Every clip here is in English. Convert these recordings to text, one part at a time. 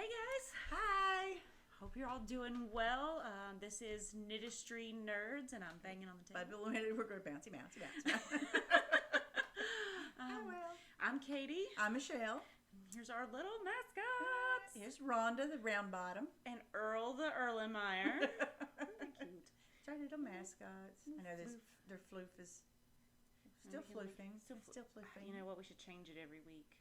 Hey guys! Hi! Hope you're all doing well. This is Knitistry Knerds, and I'm banging on the table. We're going to bouncy. I'm Caytee. I'm Michele. Here's our little mascots. Here's Rhonda, the round bottom. And Earl, the Erlenmeyer. They're cute. It's our little mascots. I know their floof is still floofing. Still floofing. You know what? We should change it every week.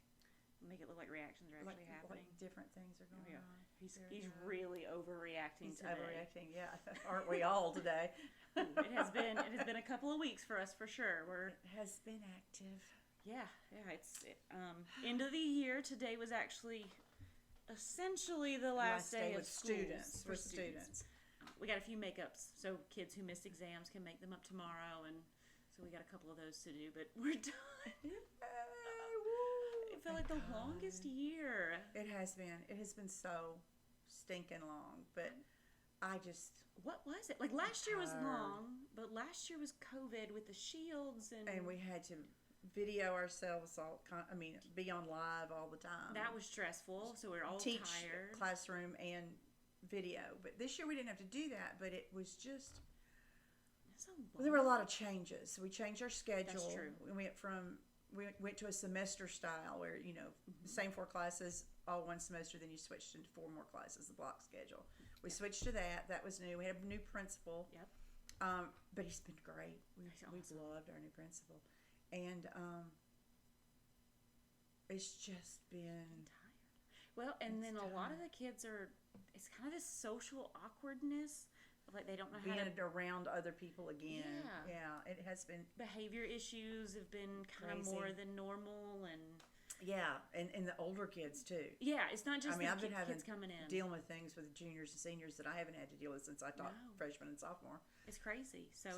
Make it look like reactions are actually happening. Like different things are going on. He's really overreacting today. Overreacting, yeah. Aren't we all today? It has been a couple of weeks for us for sure. It has been active. Yeah. It's end of the year. Today was actually essentially the last day of students for students. We got a few makeups, so kids who missed exams can make them up tomorrow, and so we got a couple of those to do. But we're done. It felt like the longest year. It has been. It has been so stinking long. But what was it? Like last year was long, but last year was COVID with the shields and we had to video ourselves be on live all the time. That was stressful. So we're all tired. Classroom and video. But this year we didn't have to do that. But it was just. There were a lot of changes. We changed our schedule. That's true. We went to a semester style where, the same 4 classes all one semester, then you switched into 4 more classes, the block schedule. We switched to that. That was new. We had a new principal. Yep. But he's been great. We've loved our new principal. And it's just been tired. Well, and then a lot of the kids it's kind of this social awkwardness. Like they don't know how to around other people again. Yeah, it has been. Behavior issues have been kind of more than normal, and and the older kids too. Yeah, it's not just I've been kids coming in dealing with things with juniors and seniors that I haven't had to deal with since I taught freshman and sophomore. It's crazy. So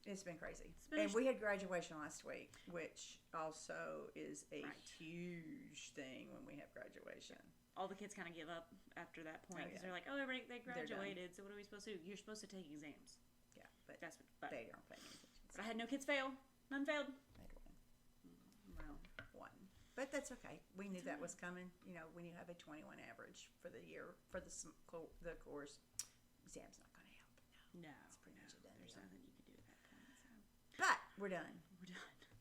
it's been crazy. And we had graduation last week, which also is a huge thing when we have graduation. All the kids kind of give up after that point because they're like, oh, they graduated, so what are we supposed to do? You're supposed to take exams. Yeah, but they aren't paying attention. But I had no kids fail. None failed. I had one. One. But that's okay. We knew that was coming. When you have a 21 average for the year, for the course, exam's not going to help. No. It's pretty much done. There's nothing you can do at that point. So. But we're done.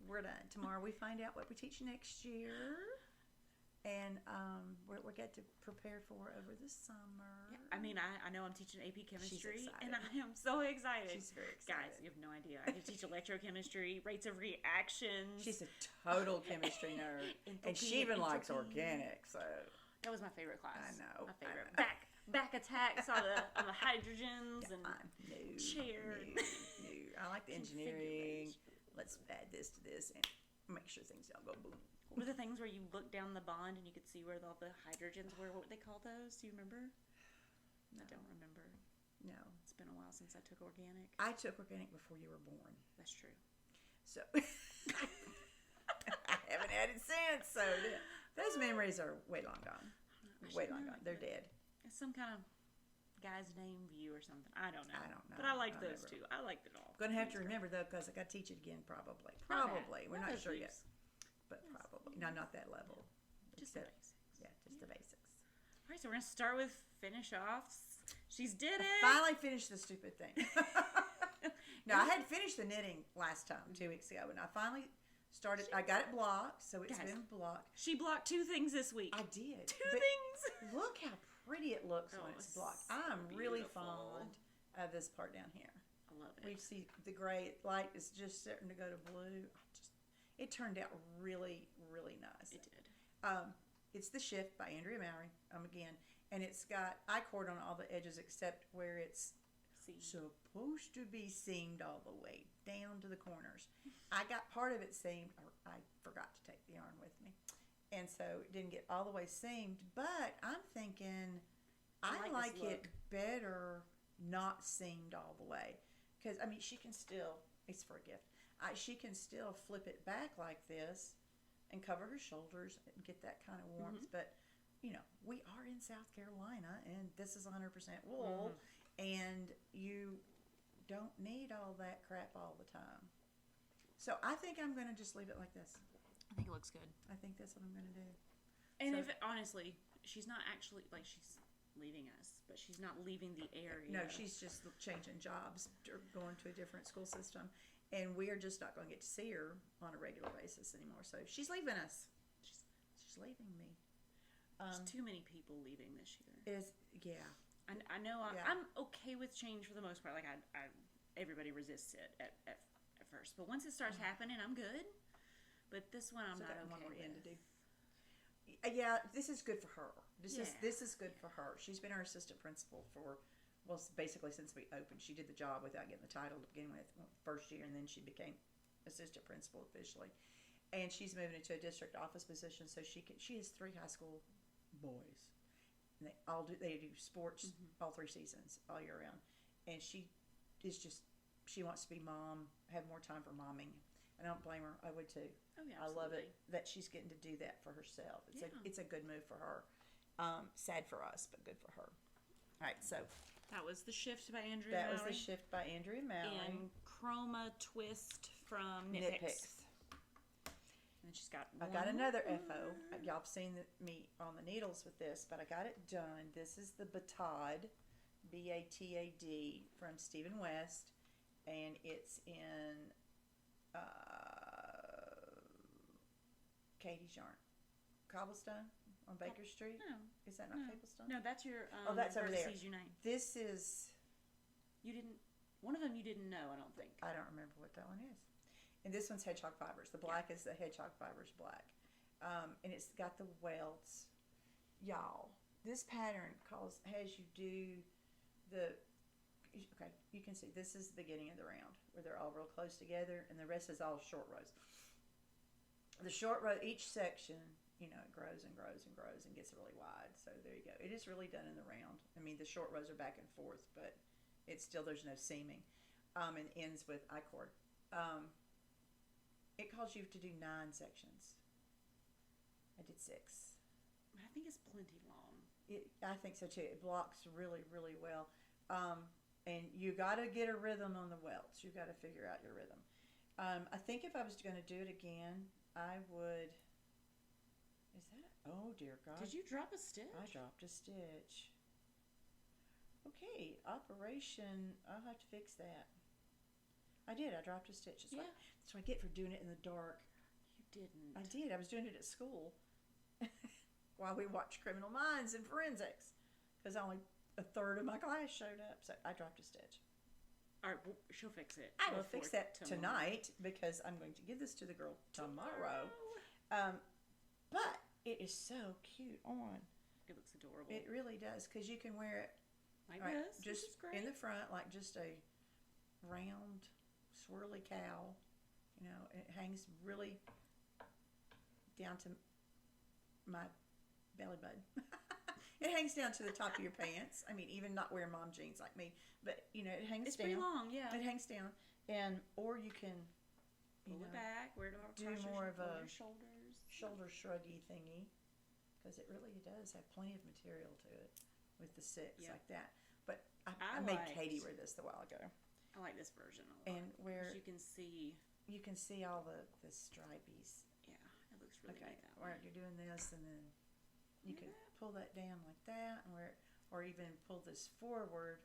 We're done. Tomorrow we find out what we teach next year. And we get to prepare for over the summer. Yeah, I know I'm teaching AP chemistry, and I am so excited. She's very excited. Guys, you have no idea. I get to teach electrochemistry, rates of reactions. She's a total chemistry nerd, and she even likes organic. So that was my favorite class. I know. My favorite. Back attacks on the hydrogens and chair. No. I like the engineering. Let's add this to this and make sure things don't go boom. What were the things where you looked down the bond and you could see where all the hydrogens were? What would they call those? Do you remember? No. I don't remember. No. It's been a while since I took organic. I took organic before you were born. That's true. So, I haven't had it since. So, those memories are way long gone. Way long gone. They're dead. It's some kind of guy's name view or something. I don't know. But I liked those two. I liked it all. Going to have to remember, though, because I got to teach it again probably. We're not sure yet. But probably. No, not that level. Just the basics. Yeah, just the basics. All right, so we're going to start with finish offs. She's did it. I finally finished the stupid thing. No, I had finished the knitting last time, 2 weeks ago, and I finally started. I got it blocked, so it's been blocked. She blocked 2 things this week. I did. 2 things. Look how pretty it looks when it's blocked. I'm really fond of this part down here. I love it. We see the gray light is just starting to go to blue. It turned out really, really nice. It did. It's The Shift by Andrea Mowry, again, and it's got I-cord on all the edges except where it's supposed to be seamed all the way down to the corners. I got part of it seamed. I forgot to take the yarn with me, and so it didn't get all the way seamed, but I'm thinking I like it better not seamed all the way because, she can still, it's for a gift, she can still flip it back like this and cover her shoulders and get that kind of warmth. But, we are in South Carolina, and this is 100% wool, and you don't need all that crap all the time. So I think I'm going to just leave it like this. I think it looks good. I think that's what I'm going to do. And honestly, she's not actually, like, she's leaving us, but she's not leaving the area. No, she's just changing jobs or going to a different school system. And we're just not going to get to see her on a regular basis anymore. So she's leaving us. She's leaving me. There's too many people leaving this year. Yeah. I know I'm okay with change for the most part. Like, everybody resists it at first. But once it starts happening, I'm good. But this one, I'm not okay one more with. end to do. Yeah, this is good for her. This is good for her. She's been our assistant principal for, basically since we opened. She did the job without getting the title to begin with, first year, and then she became assistant principal officially. And she's moving into a district office position, so she has 3 high school boys, and they do sports all 3 seasons all year round. And she wants to be mom, have more time for momming. And I don't blame her. I would too. Oh yeah, I love absolutely. it that she's getting to do that for herself. It's a good move for her. Sad for us, but good for her. All right, so that was The Shift by Andrea Mallory. That was The Shift by Andrea Mallory. And Chroma Twist from Knitpicks. And then she's got I got another FO. Y'all have seen me on the needles with this, but I got it done. This is the Batad, B-A-T-A-D, from Stephen West, and it's in Caytee's yarn. Cobblestone on Baker Street? No. Is that not Cobblestone? No, that's your that's over there. Sees You Name. This is... One of them you didn't know, I don't think. I don't remember what that one is. And this one's hedgehog fibers. The black is the hedgehog fibers black. And it's got the welts. Y'all, this pattern has you do the... Okay, you can see this is the beginning of the round where they're all real close together, and the rest is all short rows. The short row, each section, it grows and grows and grows and gets really wide. So there you go. It is really done in the round. I mean, the short rows are back and forth, but it's still, there's no seaming. And ends with I-cord. It calls you to do 9 sections. I did 6. I think it's plenty long. I think so too. It blocks really, really well. And you got to get a rhythm on the welts. You got to figure out your rhythm. I think if I was going to do it again, I would. Is that? Oh dear God! Did you drop a stitch? I dropped a stitch. Okay, operation. I'll have to fix that. I did. I dropped a stitch. That's what I get for doing it in the dark. You didn't. I did. I was doing it at school while we watched Criminal Minds and Forensics, because only a third of my class showed up, so I dropped a stitch. All right, well, she'll fix it. I will fix that tonight, because I'm going to give this to the girl tomorrow. But it is so cute on. It looks adorable. It really does, because you can wear it like this, just which is great. in the front, like just a round, swirly cowl. It hangs really down to my belly button. It hangs down to the top of your pants. I mean, even not wearing mom jeans like me, but it hangs it's down. It's pretty long, yeah. It hangs down, or you can pull it back, wear it do more of a shoulders, shoulder shruggy thingy, because it really does have plenty of material to it with the 6 like that. But I made Caytee wear this a while ago. I like this version a lot. And where you can see all the stripies. Yeah, it looks really neat that where way. you're doing this, and then you can pull that down like that, and or even pull this forward,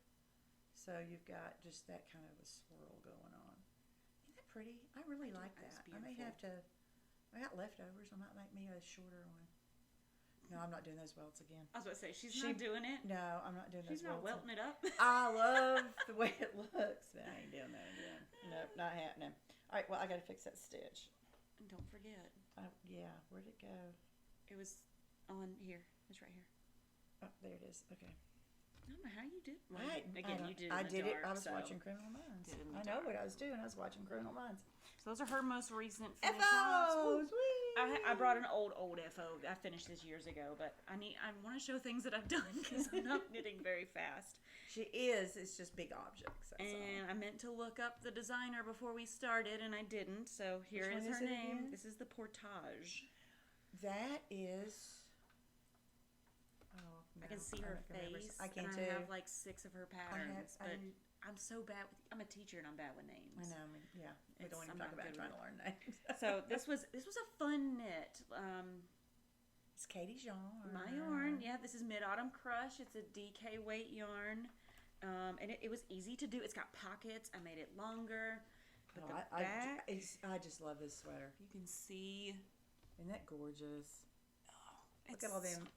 so you've got just that kind of a swirl going on. Isn't that pretty? I really like that. I may have to. I got leftovers. I might make me a shorter one. No, I'm not doing those welts again. I was about to say she's not doing it. No, I'm not doing those welts. She's not welting it up. I love the way it looks, but I ain't doing that again. Nope, not happening. All right, well, I got to fix that stitch. And don't forget. Yeah, where'd it go? It was on here. It's right here. Oh, there it is. Okay. I don't know how you did. Well, you did. I did it. I was watching Criminal Minds. I know what I was doing. I was watching Criminal Minds. So those are her most recent FOs. I brought an old FO. I finished this years ago, but I want to show things that I've done because I'm not knitting very fast. She is. It's just big objects. I meant to look up the designer before we started, and I didn't. So here is her name. This is the Portage. That is. Oh, no, I can see her face. I can and too. I have like 6 of her patterns, but I'm so bad with. I'm a teacher and I'm bad with names. I know. Yeah, we don't want to talk about trying to learn names. So this was a fun knit. It's Katie's yarn. My yarn. Yeah, this is Mid-Autumn Crush. It's a DK weight yarn. And it was easy to do. It's got pockets. I made it longer. But the back, I just love this sweater. you can see. Isn't that gorgeous? Oh, Look at all them.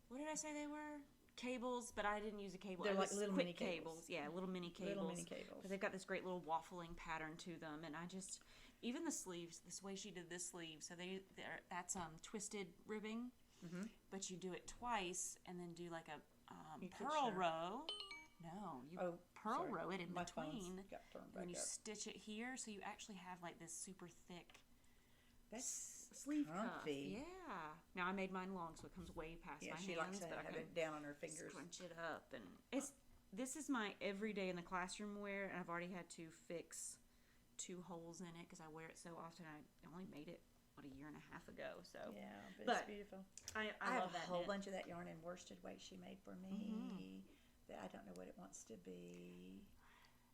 What did I say they were? Cables, but I didn't use a cable. They're It like was little quick mini cables. Yeah, little mini cables. Little mini cables. But they've got this great little waffling pattern to them, and I just even the sleeves. This way she did this sleeve, so that's twisted ribbing, but you do it twice and then do like a pearl row. No, you pearl row it in between, and you stitch it here, so you actually have like this super thick. That's sleeve comfy. cuff. Yeah. Now I made mine long, so it comes way past my she hands, likes to but I have can it down on her fingers. scrunch it up, and this is my everyday in the classroom wear, and I've already had to fix 2 holes in it because I wear it so often. I only made it a year and a half ago, so yeah, but it's beautiful. I have love that a whole knit. bunch of that yarn in worsted weight she made for me. That I don't know what it wants to be.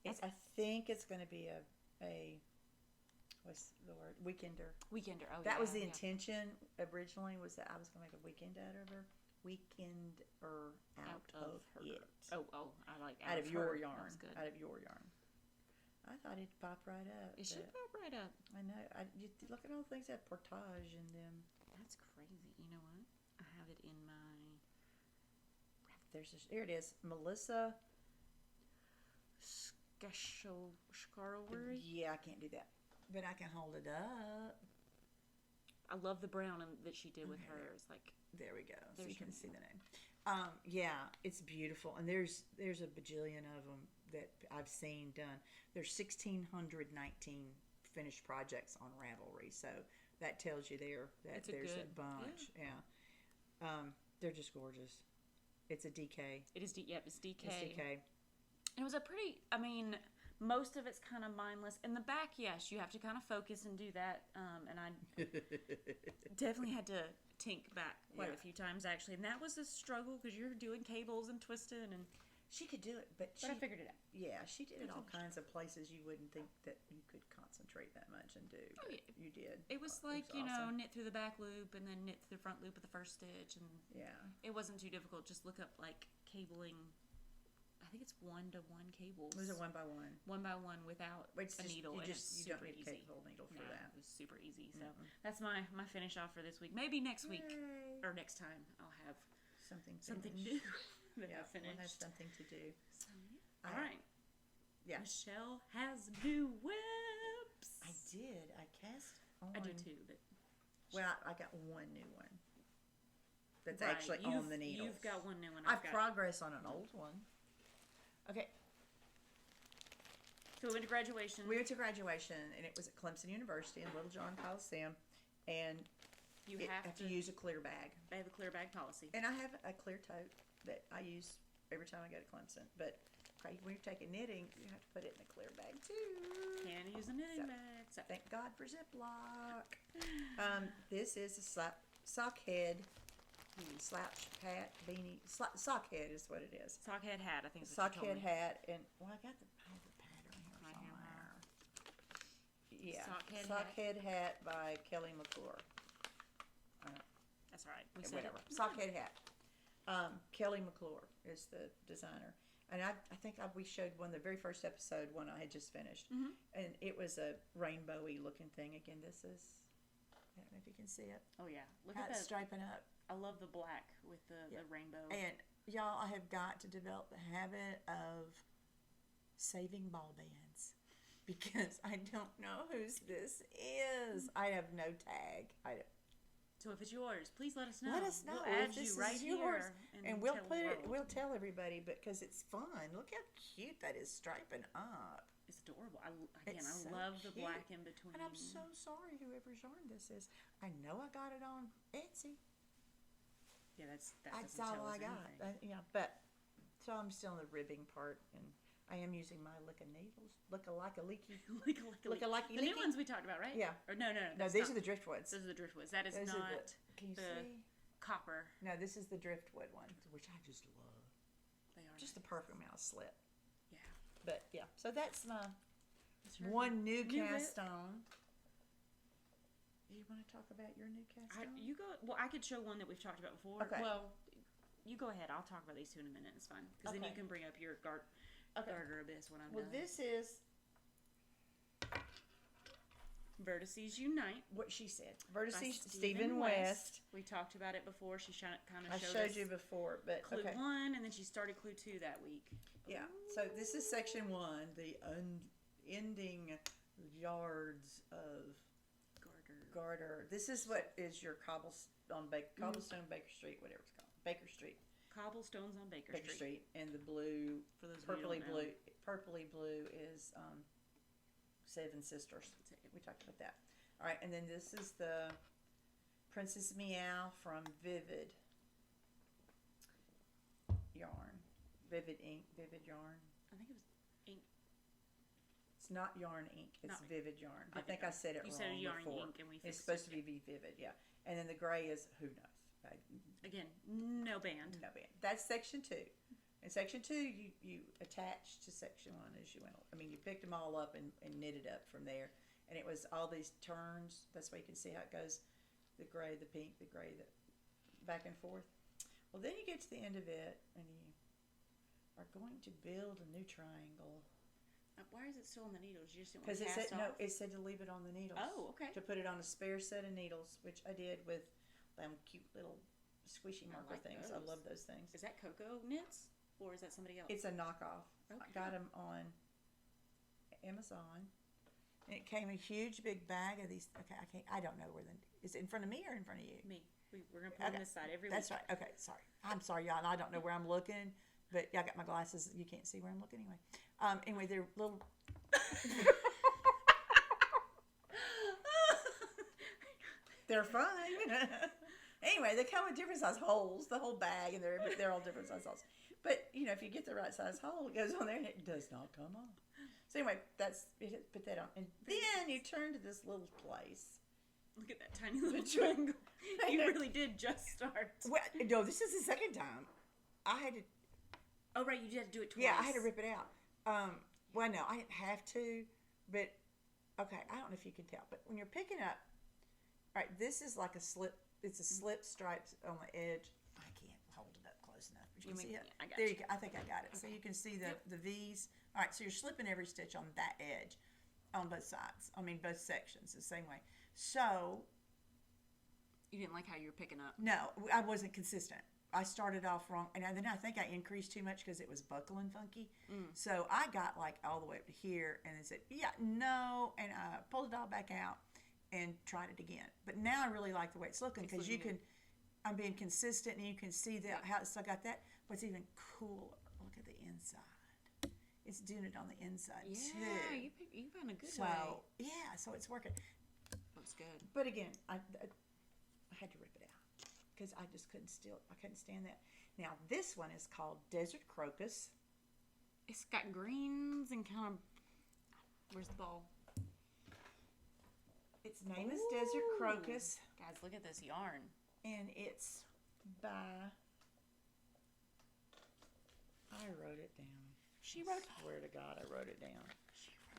I think it's going to be a what's the word? Weekender. Oh, that was the intention originally. Was that I was going to make a weekend out of her. Weekender out of her. It. Oh, I like out of your her. yarn. Good. Out of your yarn. I thought it'd pop right up. It should pop right up. I know. You look at all the things that portage in them. That's crazy. You know what? I have it in my. Here it is, Melissa Scarlery. Yeah, I can't do that, but I can hold it up. I love the brown that she did with hers. Like there we go. So you can see the name. Yeah, it's beautiful, and there's a bajillion of them that I've seen done. There's 1,619 finished projects on Ravelry, so that tells you that there's a bunch. Yeah. They're just gorgeous. It's a DK. It is DK. It's DK. It's DK. It was a pretty, most of it's kind of mindless. In the back, yes, you have to kind of focus and do that. And I definitely had to tink back quite a few times, actually. And that was a struggle because you're doing cables and twisting. And she could do it, but I figured it out. Yeah, she did it all kinds of places you wouldn't think that you could concentrate that much and do. Oh, yeah. You did. It was like, awesome. Knit through the back loop and then knit through the front loop of the first stitch. And it wasn't too difficult. Just look up, like, cabling. I think it's 1-to-1 cables. Was it 1x1? 1x1 without a needle. You don't need a cable needle for that. It was super easy. So that's my finish off for this week. Maybe next week or next time I'll have something new that I finished. We'll have something to do. So, all right. Yeah. Michelle has new whips. I did. I cast on. I do too, but I got one new one. That's actually on the needles. You've got one new one. I've progressed on an old one. Okay. So we went to graduation. We went to graduation, and it was at Clemson University in Little John Coliseum, and you have to use a clear bag. They have a clear bag policy. And I have a clear tote that I use every time I go to Clemson. But when you're taking knitting, you have to put it in a clear bag too. Can't use a knitting bag. So thank God for Ziploc. This is a sock head, slouch hat, beanie. Sock head is what it is. Sock head hat, I think. Sock head hat, and I have the pattern here somewhere. Yeah, sock head hat by Kelly McClure. That's all right. Whatever. Sock head hat. Kelly McClure is the designer. And I think we showed the very first episode, one I had just finished. Mm-hmm. And it was a rainbowy looking thing. Again, this is, I don't know if you can see it. Oh, yeah. Look how at it's that. striping up. I love the black with the rainbow. And y'all, I have got to develop the habit of saving ball bands. Because I don't know whose this is. I have no tag. So if it's yours, please let us know. Let us know. We'll add you right here, and we'll put it. We'll tell everybody because it's fun. Look how cute that is striping up. It's adorable. I love the black in between. And I'm so sorry, whoever's yarn this is. I know I got it on Etsy. Yeah, that's all I got. But so I'm still in the ribbing part, and I am using my Lick a Needles. Look a leaky. The new ones we talked about, right? Yeah. Or no. No, these are the driftwoods. Those are the driftwoods. That is not can you see? Copper. No, this is the driftwood one, which I just love. They are just the perfect amount of slip. Yeah. But yeah, so that's my one new cast on. you want to talk about your new cast on? You go. Well, I could show one that we've talked about before. Okay. Well, you go ahead. I'll talk about these two in a minute. It's fine. Because then you can bring up your Garter Abyss when I'm done. Well, this is Vertices Unite. what she said. Vertices by Stephen West. We talked about it before. She kind of I showed you before, but Clue okay. 1, and then she started Clue 2 that week. Yeah. So this is section 1, the unending yards of Garter. This is what is your cobblestone Baker Street, whatever it's called, Baker Street. Cobblestones on Baker Street, and the blue, for those purpley blue is Seven Sisters. We talked about that. All right, and then this is the Princess Meow from Vivid Yarn, Vivid Yarn. I think it was ink. It's not Yarn Ink. It's Not Vivid Yarn. I Vivid think Yarn. I said it You wrong said Yarn before. Ink, and we It's fixed supposed it. to be Vivid, yeah. And then the gray is who knows. Again, no band. No band. That's section 2. In section 2, you attached to section 1 as you went. I mean, you picked them all up and knitted up from there. And it was all these turns. That's why you can see how it goes. The gray, the pink, the gray, the back and forth. Well, then you get to the end of it, and you are going to build a new triangle. Why is it still on the needles? You just didn't want Because to cast off? it said to leave it on the needles. Oh, okay. To put it on a spare set of needles, which I did with them cute little squishy marker like things. those. I love those things. Is that Coco Knits? Or is that somebody else? It's a knockoff. I Okay. got them on Amazon. And it came a huge big bag of these. Okay, I don't know where is it in front of me or in front of you? Me. We're going to put on this side every That's week. right. Okay, sorry. I'm sorry, y'all. I don't know where I'm looking, but y'all got my glasses. You can't see where I'm looking anyway. Anyway, they're little. They're fine. Anyway, they come with different size holes, the whole bag, and they're all different size holes. But you know, if you get the right size hole, it goes on there and it does not come off. So anyway, put that on, and then you turn to this little place. Look at that tiny little triangle. You really did just start. Well, no, this is the second time. I had to. Oh right, you had to do it twice. Yeah, I had to rip it out. Well, no, I didn't have to, but okay, I don't know if you can tell, but when you're picking up, all right, this is like a slip. It's a slip stripes on the edge. I can't hold it up close enough, but you can see it. I got There you. you go. I think I got it. Okay. So you can see the V's. All right, so you're slipping every stitch on that edge, on both sides. I mean, both sections the same way. So You didn't like how you were picking up. no, I wasn't consistent. I started off wrong, and then I think I increased too much because it was buckling funky. So I got like all the way up to here, and then said, "Yeah, no," and I pulled it all back out and tried it again. But now I really like the way it's looking because you can. I'm being consistent, and you can see that how it's still got that. What's even cooler? Look at the inside. It's doing it on the inside too. Yeah, you found a good way. So yeah, so it's working. Looks good. But again, I had to rip it out because I just couldn't stand that. Now this one is called Desert Crocus. It's got greens and kind of. Where's the ball? Its name is Desert Crocus, Guys, look at this yarn. and it's by. I wrote it down. She wrote. I swear to God, I wrote it down.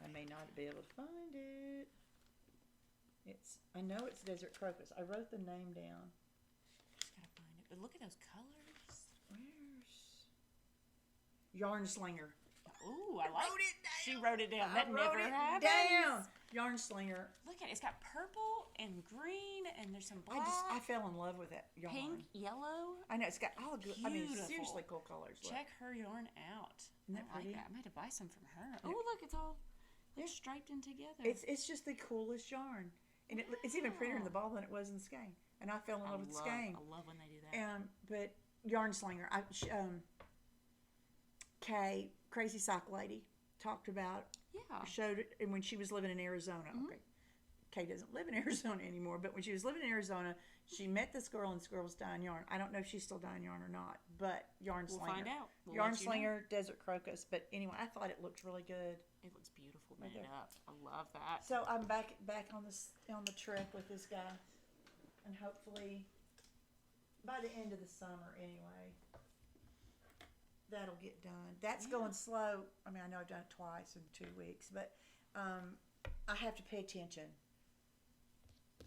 I may not be able to find it. I know it's Desert Crocus. I wrote the name down. Just gotta find it. But look at those colors. Where's Yarn Slinger? Ooh, I like. Wrote it down. She wrote it down. I That wrote never it happens. down. Yarn Slinger. Look at it. It's got purple and green, and there's some black, I fell in love with that yarn. pink, yellow. I know it's got all good. I mean, Beautiful. seriously cool colors. Look. Check her yarn out. Isn't that I like pretty? that. I might have to buy some from her. Oh, look, it's all striped in together. It's just the coolest yarn, and it's even prettier in the ball than it was in the skein. And I fell in love with the skein. I love when they do that. But Yarn Slinger, Kay, Crazy Sock Lady, talked about. Yeah. Showed it, and when she was living in Arizona. Okay, Kay doesn't live in Arizona anymore, but when she was living in Arizona, she met this girl, and this girl was dyeing yarn. I don't know if she's still dyeing yarn or not, but Yarn Slinger. We'll find out. We'll Yarn let you know. Slinger, Desert Crocus. But anyway, I thought it looked really good. It looks beautiful Right made there. up. I love that. So I'm back on the trek with this guy, and hopefully by the end of the summer, anyway, that'll get done. That's going slow. I mean, I know I've done it twice in 2 weeks, but I have to pay attention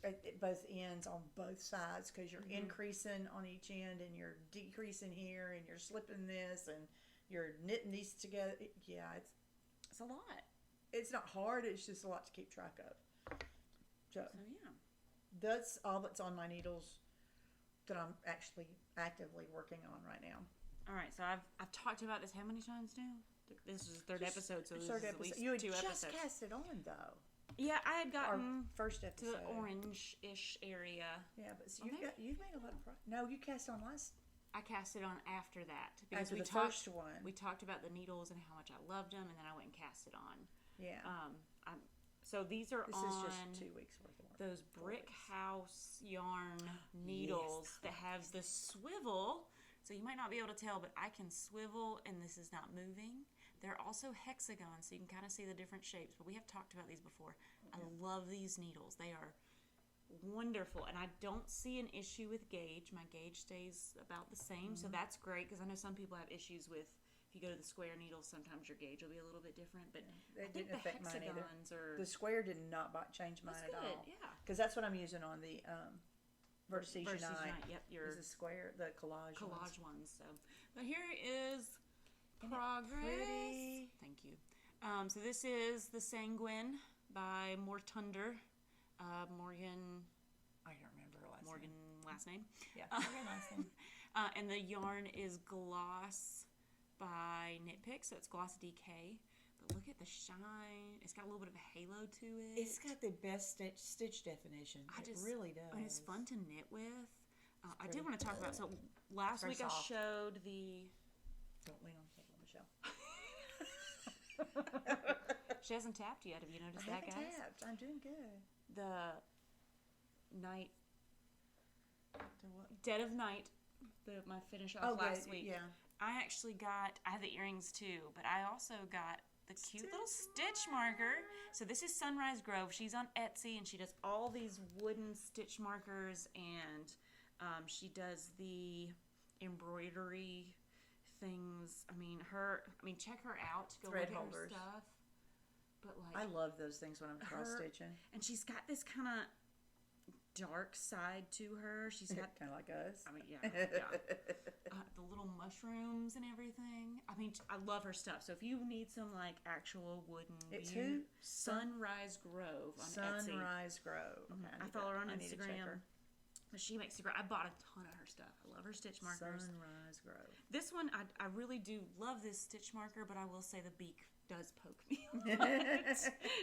at both ends on both sides, because you're increasing on each end and you're decreasing here and you're slipping this and you're knitting these together. It's a lot. It's not hard. It's just a lot to keep track of. So yeah, that's all that's on my needles that I'm actually actively working on right now. All right, so I've talked about this how many times now? This is the third episode, so this is at least you had 2 just episodes. cast it on though. Yeah, I had Our gotten first to episode. the orange-ish area. Yeah, but so Okay. you've made a lot of progress. No, you cast on last. I cast it on after that because After we the talked. first one. We talked about the needles and how much I loved them, and then I went and cast it on. Yeah. So these are This on is just 2 weeks worth of work. those brick house yarn needles that have the swivel. So you might not be able to tell, but I can swivel and this is not moving. They're also hexagons, so you can kind of see the different shapes, but we have talked about these before. I love these needles. They are wonderful, and I don't see an issue with gauge. My gauge stays about the same, so that's great, because I know some people have issues with, if you go to the square needles, sometimes your gauge will be a little bit different, but I think the hexagons are... The square did not change mine That's at good, all. yeah. Because that's what I'm using on the Vertice Vertice Unite. Unite, yep, your is the square, the collage ones. So, but here is progress. pretty? Thank you. So this is the Sanguine by Mortunder. Morgan I don't remember her last Morgan name. last name. Yeah, Morgan last name. And the yarn is Gloss by Knitpick, so it's Gloss DK. But look at the shine. It's got a little bit of a halo to it. It's got the best stitch definition. It really does. And it's fun to knit with. I did want to talk about, so last week I showed the... Don't lean on the table, Michelle. She hasn't tapped yet. Have you noticed I that, haven't guys? tapped. I'm doing good. The night... Dead of Night, my finish off last week. Yeah. I actually got, I have the earrings too, but I also got the cute little stitch marker. So this is Sunrise Grove. She's on Etsy and she does all these wooden stitch markers, and she does the embroidery things. I mean, check her out. Go Thread look at her holders. stuff. But like, I love those things when I'm cross stitching. and she's got this kind of dark side to her. She's got Kind of like us. I mean, yeah. The little mushrooms and everything. I mean, I love her stuff. So if you need some like actual wooden, It's who? Sunrise Grove on Etsy. Sunrise Grove. Okay, I follow her on I need to check Instagram. her. She makes I bought a ton of her stuff. I love her stitch markers. Sunrise Grove. This one, I really do love this stitch marker, but I will say the beak does poke me.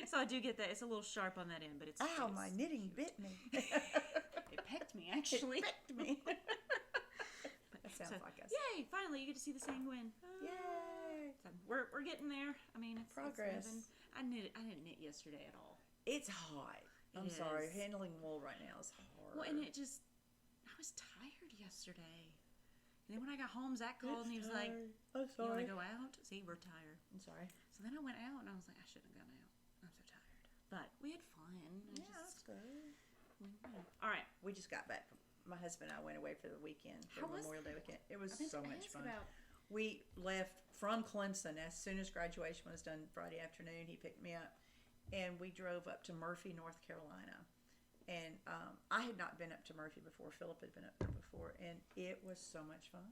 So I do get that. It's a little sharp on that end, but it's... Ow, my knitting bit me. It pecked me, actually. It pecked me. That sounds like us. Yay! Finally, you get to see the Sanguine. Yay! So we're getting there. I mean, it's Progress. It's moving. I didn't knit yesterday at all. It's hot. I'm It sorry. is. Handling wool right now is hard. Well, and I was tired yesterday. And then when I got home, Zach called and he was like, I'm "You want sorry. to go out?" See, we're tired. I'm sorry. So then I went out and I was like, I shouldn't have gone out. I'm so tired. But we had fun. Yeah, that's good. All right. We just got back. My husband and I went away for the weekend, for How was- Memorial Day weekend. It was I meant so to much ask fun. about- We left from Clemson as soon as graduation was done Friday afternoon. He picked me up, and we drove up to Murphy, North Carolina. And I had not been up to Murphy before. Philip had been up there before, and it was so much fun.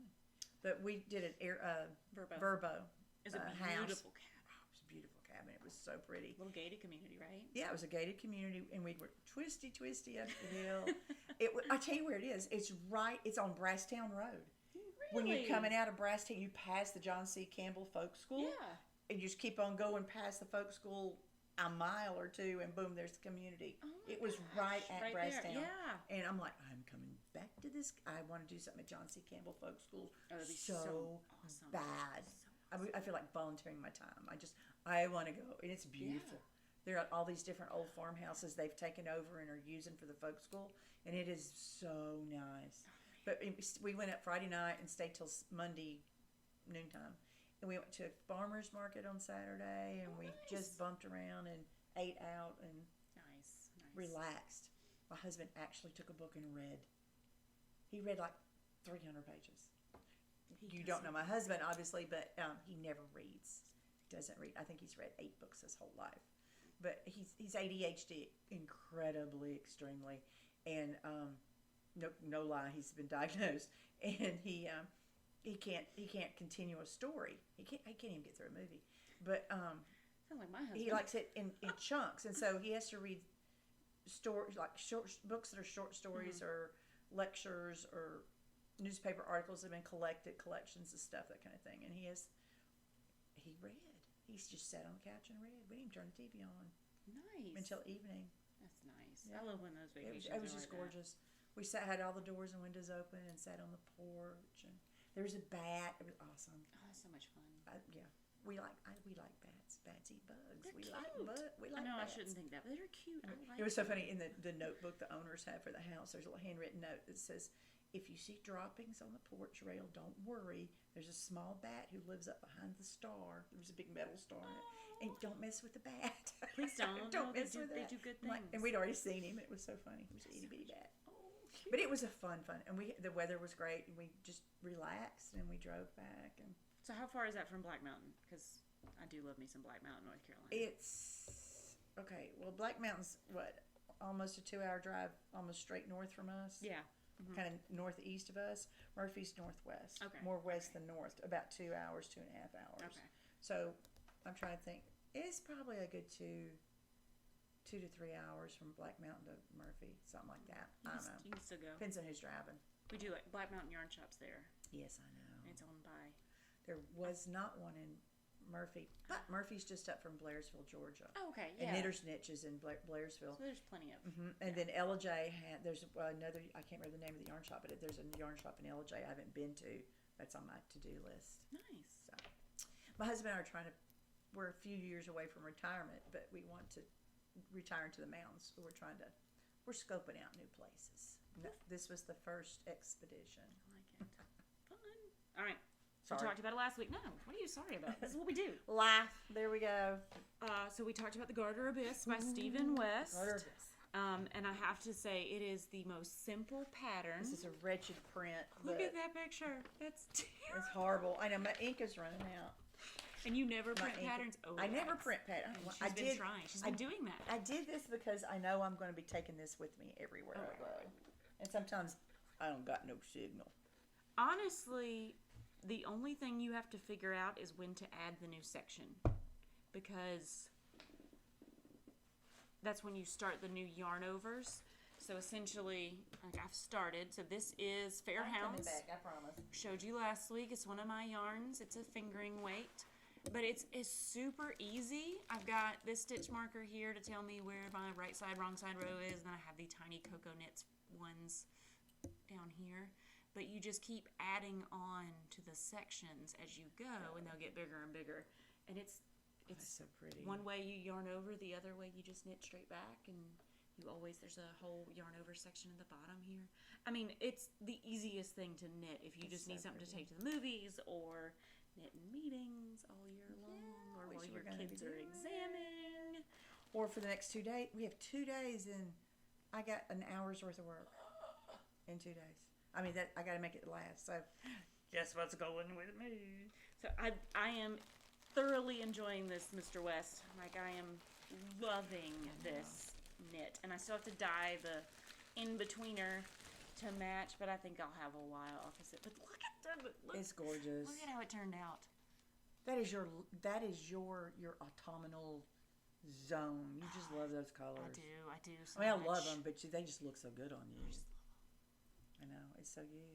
But we did an Verbo It's a house. beautiful cabin. Oh, it was a beautiful cabin. It was so pretty. Little gated community, right? Yeah, it was a gated community, and we were twisty up the hill. I tell you where it is. It's on Brasstown Road. Really? When you're coming out of Brasstown, you pass the John C. Campbell Folk School. Yeah. And you just keep on going past the folk school a mile or two, and boom, there's the community. Oh my It was gosh, right at right Brasstown. there, yeah. And I'm like, I'm coming back to this. I want to do something at John C. Campbell Folk School Oh, that'd be so awesome. bad. So I feel like volunteering my time. I want to go, and it's beautiful. There are all these different old farmhouses they've taken over and are using for the folk school, and it is so nice. But we went up Friday night and stayed till Monday noontime, and we went to a farmer's market on Saturday, and we just bumped around and ate out and nice. relaxed. My husband actually took a book and read. He read like 300 pages. You don't know my husband, obviously, but he never reads. Doesn't read. I think he's read 8 books his whole life. but he's ADHD incredibly, extremely, and no lie, he's been diagnosed, and he can't continue a story. He can't even get through a movie. But Sounds like my husband. he likes it in chunks, and so he has to read stories like short books that are short stories or lectures or newspaper articles that have been collections of stuff, that kind of thing. And he read. He's just sat on the couch and read. We didn't even turn the TV on. Nice. Until evening. That's nice. Yeah. I love when those vacations It was are just like gorgeous. We had all the doors and windows open and sat on the porch, and there was a bat. It was awesome. Oh, that's so much fun. Yeah, we like bats. Bats eat bugs. They're we cute. like I know bats. I shouldn't think that, but they're cute. I like It was so funny in the notebook the owners have for the house. There's a little handwritten note that says, "If you see droppings on the porch rail, don't worry. There's a small bat who lives up behind the star. There was a big metal star in it, and don't mess with the bat. Please don't. Don't No, mess with they that." do good Like, things. and we'd already seen him. It was so funny. He was an itty bitty bat. Oh, cute. But it was a fun, and the weather was great, and we just relaxed, and we drove back. And So how far is that from Black Mountain? Because I do love me some Black Mountain, North Carolina. it's okay. Well, Black Mountain's almost a 2-hour drive, almost straight north from us. Yeah. Kind of northeast of us. Murphy's northwest. Okay. More west than north. About 2 hours, 2.5 hours. Okay. So I'm trying to think. It's probably a good 2 to 3 hours from Black Mountain to Murphy, something like that. I don't know. You can still go. Depends on who's driving. We do like Black Mountain Yarn Shops there. Yes, I know. It's owned by. There was not one in Murphy, but Murphy's just up from Blairsville, Georgia. Oh, okay. And Yeah. Knitter's Niche is in Blairsville. So there's plenty of. And then LJ there's another, I can't remember the name of the yarn shop, but there's a yarn shop in LJ I haven't been to. That's on my to-do list. Nice. So, my husband and I are we're a few years away from retirement, but we want to retire into the mountains. So we're scoping out new places. This was the first expedition. I like it. Fun. All right. Sorry. We talked about it last week. No, what are you sorry about? This is what we do. Laugh. There we go. So we talked about the Garter Abyss by Stephen West. Garter Abyss. And I have to say, it is the most simple pattern. This is a wretched print. Look at that picture. That's terrible. It's horrible. I know my ink is running out. And you never My print ink- patterns? Oh, I never that's- print patterns. She's been trying. She's been doing that. I did this because I know I'm going to be taking this with me everywhere I go. And sometimes I don't got no signal. Honestly, the only thing you have to figure out is when to add the new section. Because that's when you start the new yarn overs. So essentially, like I've started. So this is Fair I'm coming Hounds. back, I promise. Showed you last week. It's one of my yarns. It's a fingering weight. But it's super easy. I've got this stitch marker here to tell me where my right side, wrong side row is. And then I have the tiny Cocoa Knits ones down here. But you just keep adding on to the sections as you go, and they'll get bigger and bigger. And it's That's so pretty. one way you yarn over, the other way you just knit straight back, and there's a whole yarn over section at the bottom here. I mean, it's the easiest thing to knit if you just need something to take to the movies or knit in meetings all year long, or while your kids are examining. Or for the next 2 days. We have 2 days, and I got an hour's worth of work in 2 days. I mean, I got to make it last. So, guess what's going with me? So I am thoroughly enjoying this, Mr. West. Like, I am loving this knit. And I still have to dye the in-betweener to match, but I think I'll have a while opposite. But look at that. It's gorgeous. Look at how it turned out. That is your autumnal zone. You just love those colors. I do. So I mean, I much. love them, but they just look so good on you. I know, it's so you.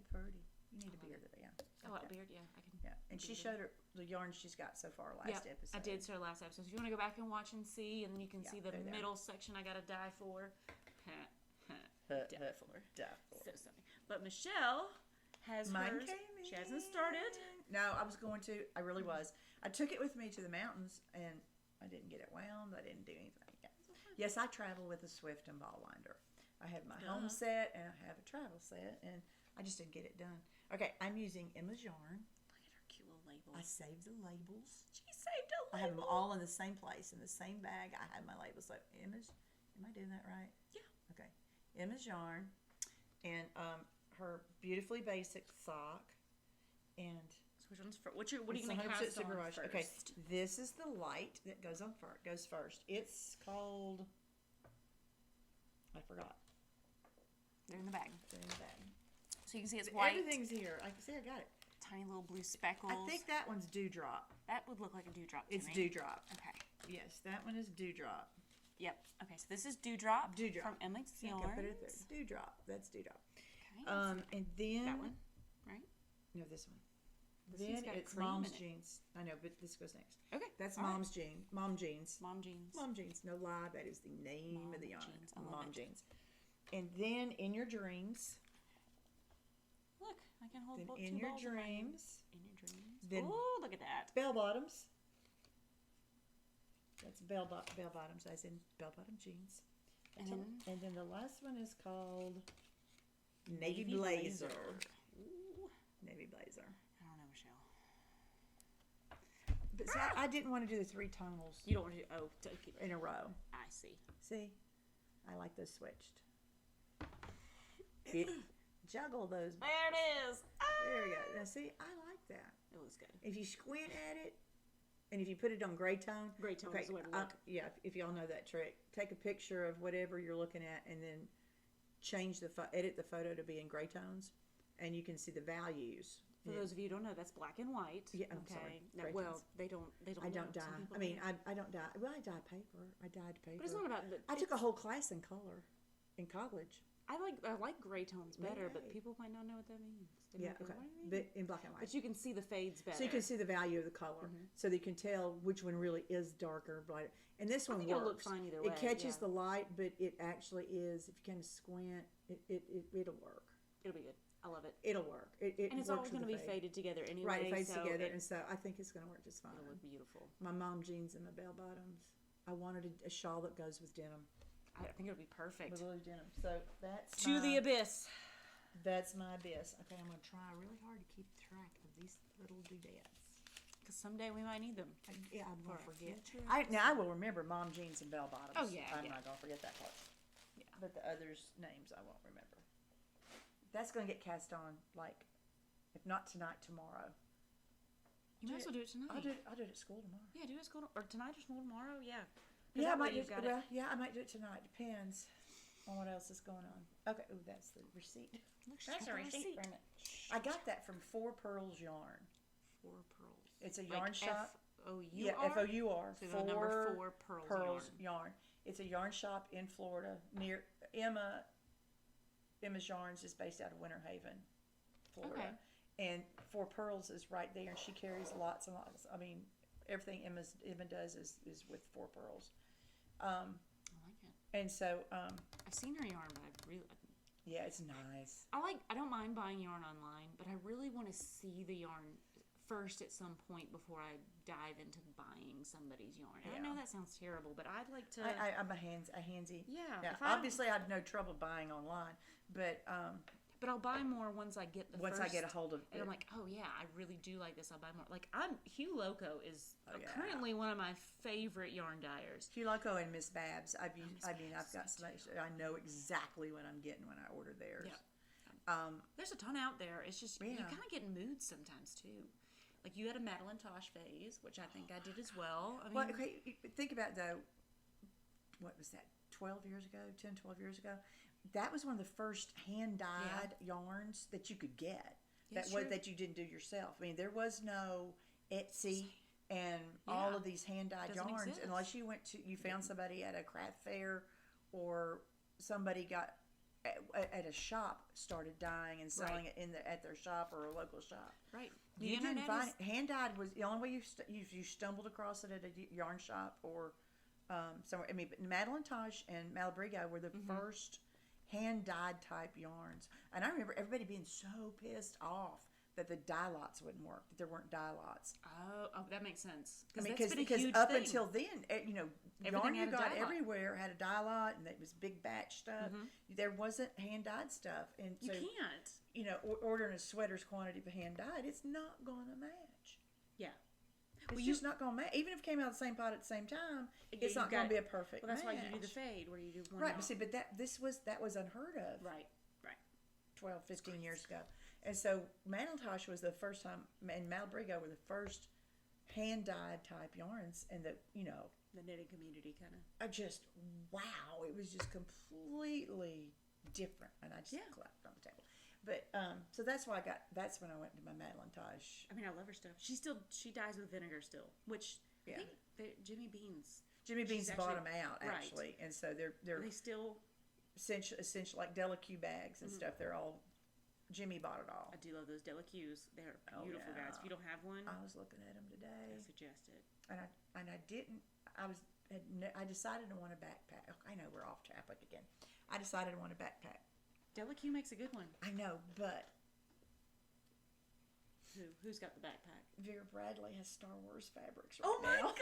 It's pretty. You need a beard, yeah. Oh, a beard, yeah. I can. Yeah, and she showed her the yarn she's got so far last episode. I did. So last episode. So if you want to go back and watch and see, and then you can see the they're there. middle section I got to dye for. Dye for. So sorry. But Michelle has Mine hers. came in. She hasn't started. No, I was going to. I really was. I took it with me to the mountains, and I didn't get it wound. I didn't do anything. Yes, I travel with a Swift and ball winder. I have my home set, and I have a travel set, and I just didn't get it done. Okay, I'm using Emma's yarn. Look at her cute little labels. I saved the labels. She saved a label. I have them all in the same place, in the same bag. I have my labels. So Emma's, am I doing that right? Yeah. Okay. Emma's yarn, and her beautifully basic sock, and So which one's first? What are you It's going to 100% cast super on wash. first? Okay, this is the light that goes on first. Goes first. It's called. I forgot. They're in the bag. They're in the bag. So you can see it's white. Everything's here. I can see. I got it. Tiny little blue speckles. I think that one's Dewdrop. that would look like a dewdrop to It's me. Dewdrop. Okay. Yes, that one is Dewdrop. Yep. Okay, so this is Dewdrop. Dewdrop. From Emily's Yeah, Yarns. put it there. Dewdrop. That's Dewdrop. Okay. And then that one, right? No, this one. This Then one's got it's cream Mom's in it. Jeans. I know, but this goes next. Okay. That's all right. Mom's Jeans. Mom Jeans. Mom jeans. Mom Jeans. No lie, that is the name Mom of the yarn. Jeans. I love Mom it. Jeans. And then In Your Dreams. Look, I can hold Then both In two Your balls in my hand. Dreams. In your dreams. Then- Oh, look at that. Bell Bottoms. That's bell bottoms, as in bell bottom jeans. And then the last one is called Navy Blazer. Ooh. Navy Blazer. I don't know, Michelle. But see, I didn't want to do the 3 tonals You don't want to do, in a row. I see. See? I like those switched. Juggle those. There it is. There we go. Now see, I like that. It looks good. If you squint at it, and if you put it on gray tone. Gray tone is the way to look. Yeah, if y'all know that trick. Take a picture of whatever you're looking at and then change edit the photo to be in gray tones, and you can see the values. For those of you who don't know, that's black and white. Yeah, I'm okay. sorry. Now, Gray well, tones. they don't. I don't know. dye. Some people I mean, do. I don't dye. Well, I dye paper. I dyed paper. But it's not about the. I took a whole class in color in college. I like gray tones better, but Right. people might not know what that means. They Yeah, might go, okay. "What do you mean?" But in black and white. But you can see the fades better. So you can see the value of the color, so that you can tell which one really is darker, brighter. And this one think works. it'll look fine either way, It catches yeah. the light, but it actually is. If you kind of squint, it'll work. It'll be good. I love it. It'll work. It And it's works always with going to the be fade. faded together anyway. Right, it fades so together, and so I think it's going to work just fine. it'll look beautiful. My mom jeans and my bell bottoms. I wanted a shawl that goes with denim. I think it'll be perfect. With little denim. So that's To the abyss. That's my abyss. Okay, I'm going to try really hard to keep track of these little doodads. Because someday we might need them. I'm going to For a forget. future I will remember mom jeans and bell bottoms. Oh, yeah, I'm yeah. not going to forget that part. Yeah. But the others' names I won't remember. That's going to get cast on, like, if not tonight, tomorrow. You might as well do it tonight. I'll do it at school tomorrow. Yeah, do it school or tonight or school tomorrow. Yeah. 'Cause Yeah, I that way might do you've got it. well, yeah, I might do it tonight. Depends on what else is going on. Okay, ooh, that's the receipt. Look, she's That's got a the receipt from it. I got that from Four Pearls Yarn. 4 pearls. It's a yarn shop. F-O-U-R? Yeah, F-O-U-R. So the number 4 pearls yarn. It's a yarn shop in Florida near Emma's Yarns is based out of Winter Haven, Florida. Okay. And Four Pearls is right there, and she carries lots and lots. I mean, everything Emma does is with Four Pearls. I like it. And so, I've seen her yarn, but yeah, it's nice. I don't mind buying yarn online, but I really want to see the yarn first at some point before I dive into buying somebody's yarn. And I know Yeah. that sounds terrible, but I'd like to. I'm a handsy. Yeah. Yeah. if I- Obviously, I have no trouble buying online, but But I'll buy more once I get the once first. I get a hold of And it, I'm like, oh yeah, I really do like this. I'll buy more. Like Hugh Loco is Oh, yeah. currently one of my favorite yarn dyers. Hugh Loco and Miss Babs. I've Miss got Babs, some. I know exactly what I'm getting when I order theirs. Yeah. There's a ton out there. It's just you Yeah. kind of get in moods sometimes too. Like you had a Madeline Tosh phase, which I think I did as well. I mean, Well, okay, think about though. What was that? 12 years ago, 10, 12 years ago. That was one of the first hand dyed yarns that you could get. Yeah, That true. that you didn't do yourself. I mean, there was no Etsy and all Yeah. of these hand dyed Doesn't yarns exist. unless you found somebody at a craft fair or somebody got at a shop started dyeing and selling Right. it at their shop or a local shop. right. The You didn't internet find is hand dyed was the only way you stumbled across it at a yarn shop or somewhere. I mean, but Madeline Tosh and Malabrigo were the first hand dyed type yarns, and I remember everybody being so pissed off that the dye lots wouldn't work, that there weren't dye lots. Oh, that makes sense. I mean, that's been a because huge up thing. until then, yarn Everything you had a got dye lot. everywhere had a dye lot, and it was big batch stuff. There wasn't hand dyed stuff, and you so can't. Ordering a sweater's quantity of hand dyed, it's not going to match. Yeah. It's just not going to match. Even if it came out of the same pot at the same time, it's not you going got to be it. a perfect Well, that's match. why you do the fade, where you do one. Right, out. but see, that was unheard of Right. 12, 15 years ago. And so Malintosh was the first time, and Malabrigo were the first hand-dyed type yarns, and the knitting community kind of. I just, wow, it was just completely different, and I just clapped on the table. But so that's when I went to my Malintosh. I mean, I love her stuff. She dyes with vinegar still, which I think Jimmy Beans bought them out actually, and so they're they still essential like Delaque bags and stuff. They're all Jimmy bought it all. I do love those Delaques. They're beautiful, guys. If you don't have one, I was looking at them today. I suggest it. And I didn't. I decided to want a backpack. I know we're off topic again. I decided to want a backpack. Delaque makes a good one. I know, but who's got the backpack? Vera Bradley has Star Wars fabrics right now. Oh my god!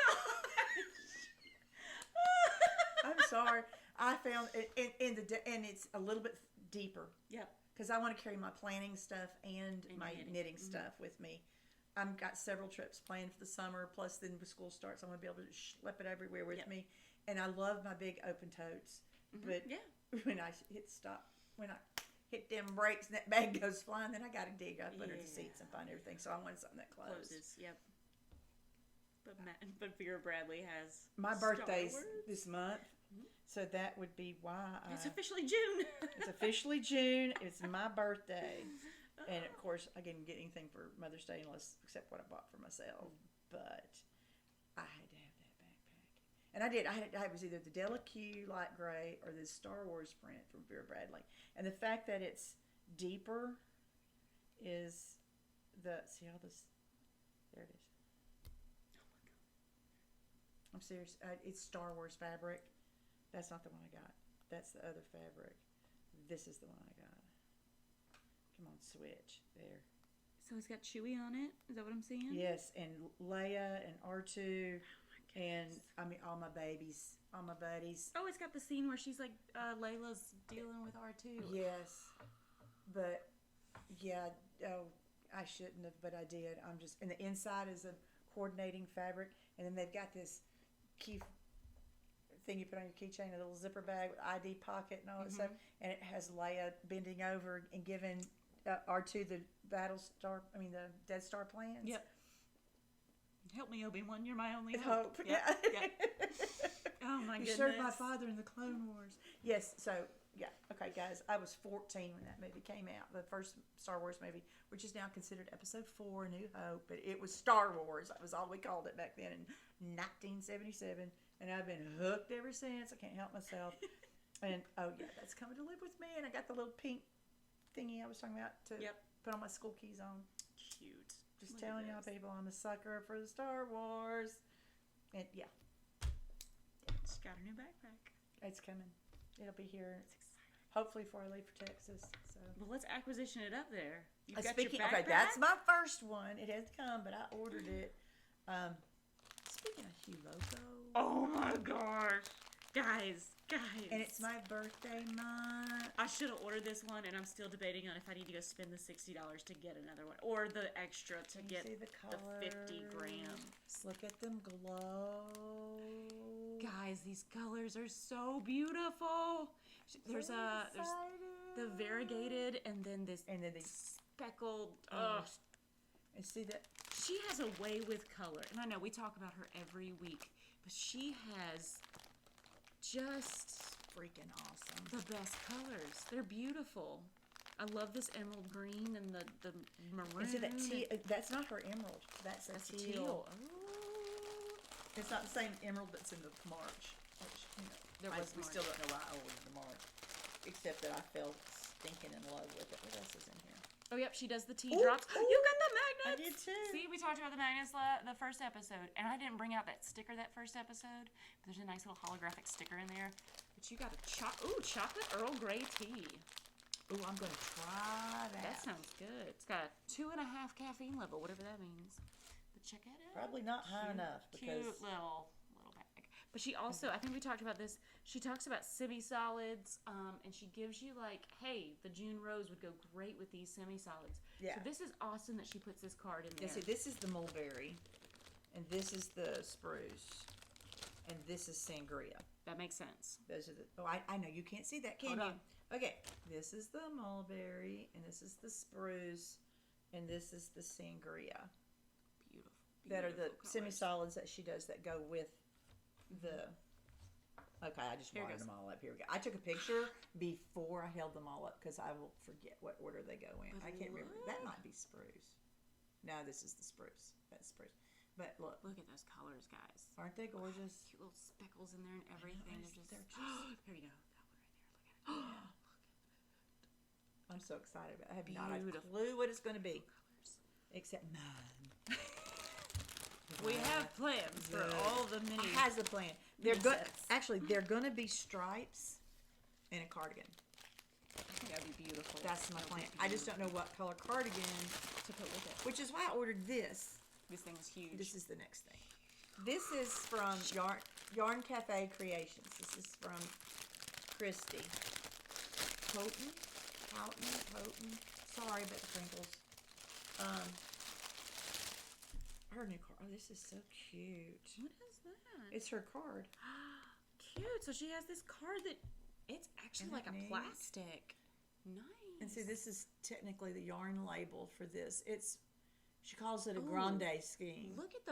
I'm sorry. I found it and it's a little bit deeper. Yep. Because I want to carry my planning stuff and my knitting stuff with me. I've got several trips planned for the summer. Plus, then when school starts, I'm going to be able to schlep it everywhere with me. And I love my big open totes. But when I hit stop, when I hit them brakes and that bag goes flying, then I got to dig up under the seats and find everything. So I wanted something that closes. Yep. But Vera Bradley has my birthday's this month. So that would be why it's officially June. It's officially June. It's my birthday. And of course, I didn't get anything for Mother's Day except what I bought for myself. But I had to have that backpack. And I did. I was either the Delaque light gray or the Star Wars print from Vera Bradley. And the fact that it's deeper is see all this, there it is. Oh my god. I'm serious. It's Star Wars fabric. That's not the one I got. That's the other fabric. This is the one I got. Come on, switch. There. So it's got Chewie on it? Is that what I'm seeing? Yes, and Leia and R2 and, I mean, all my babies, all my buddies. Oh, it's got the scene where she's like, Layla's dealing with R2. Yes. But, yeah, I shouldn't have, but I did. And the inside is a coordinating fabric, and then they've got this key thing you put on your keychain, a little zipper bag with ID pocket and all that stuff, and it has Leia bending over and giving R2 the the Death Star plans. Yep. Help me, Obi-Wan. You're my only hope. Yep. Oh my goodness. You served my father in the Clone Wars. Yes. So yeah. Okay, guys. I was 14 when that movie came out. The first Star Wars movie, which is now considered Episode 4, New Hope, but it was Star Wars. That was all we called it back then in 1977. And I've been hooked ever since. I can't help myself. And, that's coming to live with me. And I got the little pink thingy I was talking about to put all my school keys on. Cute. Just telling y'all people I'm a sucker for the Star Wars. And, She's got a new backpack. It's coming. It'll be here. It's exciting. Hopefully before I leave for Texas. So. Well, let's acquisition it up there. You've got your backpack? Okay, that's my first one. It has come, but I ordered it. Speaking of Hugh Loco. Oh my gosh. Guys. And it's my birthday month. I should have ordered this one, and I'm still debating on if I need to go spend the $60 to get another one. Or the extra to get the 50 grams. Look at them glow. Guys, these colors are so beautiful. There's the variegated, and then this speckled. And see that she has a way with color, and I know we talk about her every week, but she has just freaking awesome. The best colors. They're beautiful. I love this emerald green and the maroon. And see that that's not her emerald. That's a teal. Oh. It's not the same emerald that's in the March. Which, we still don't know why I ordered the March, except that I fell stinking in love with it. What else is in here? Oh, yep, she does the teardrops. You got the magnets! I did too. See, we talked about the magnets the first episode, and I didn't bring out that sticker that first episode, but there's a nice little holographic sticker in there. But you got a chocolate Earl Grey tea. Ooh, I'm going to try that. That sounds good. It's got a 2.5 caffeine level, whatever that means. But check it out. Probably not high enough. Cute little bag. But she also, I think we talked about this, she talks about semi-solids, and she gives you hey, the June Rose would go great with these semi-solids. Yeah. So this is awesome that she puts this card in there. See, this is the mulberry, and this is the spruce, and this is sangria. That makes sense. Those are the. Oh, I know you can't see that, can you? Okay, this is the mulberry, and this is the spruce, and this is the sangria. Beautiful. That are the colors. semi-solids that she does that go with the... Okay, I just watered them all up. Here we go. I took a picture before I held them all up because I will forget what order they go in. I can't remember. That might be spruce. No, this is the spruce. That's spruce. But look. Look at those colors, guys. Aren't they gorgeous? Cute little speckles in there and everything. They're just... there you go. That one right there. Look at it. I'm so excited about it. I have not a clue what it's going to be. Except none. We have plans for all the mini. Has a plan. They're actually they're going to be stripes and a cardigan. I think that'd be beautiful. That's my plan. I just don't know what color cardigan to put with it. Which is why I ordered this. This thing is huge. This is the next thing. This is from Yarn Cafe Creations. This is from Christy. Houghton. Sorry about the crinkles. Her new card. Oh, this is so cute. What is that? It's her card. Cute. So she has this card that it's actually like a plastic. Nice. And see, this is technically the yarn label for this. She calls it a grande scheme. Look at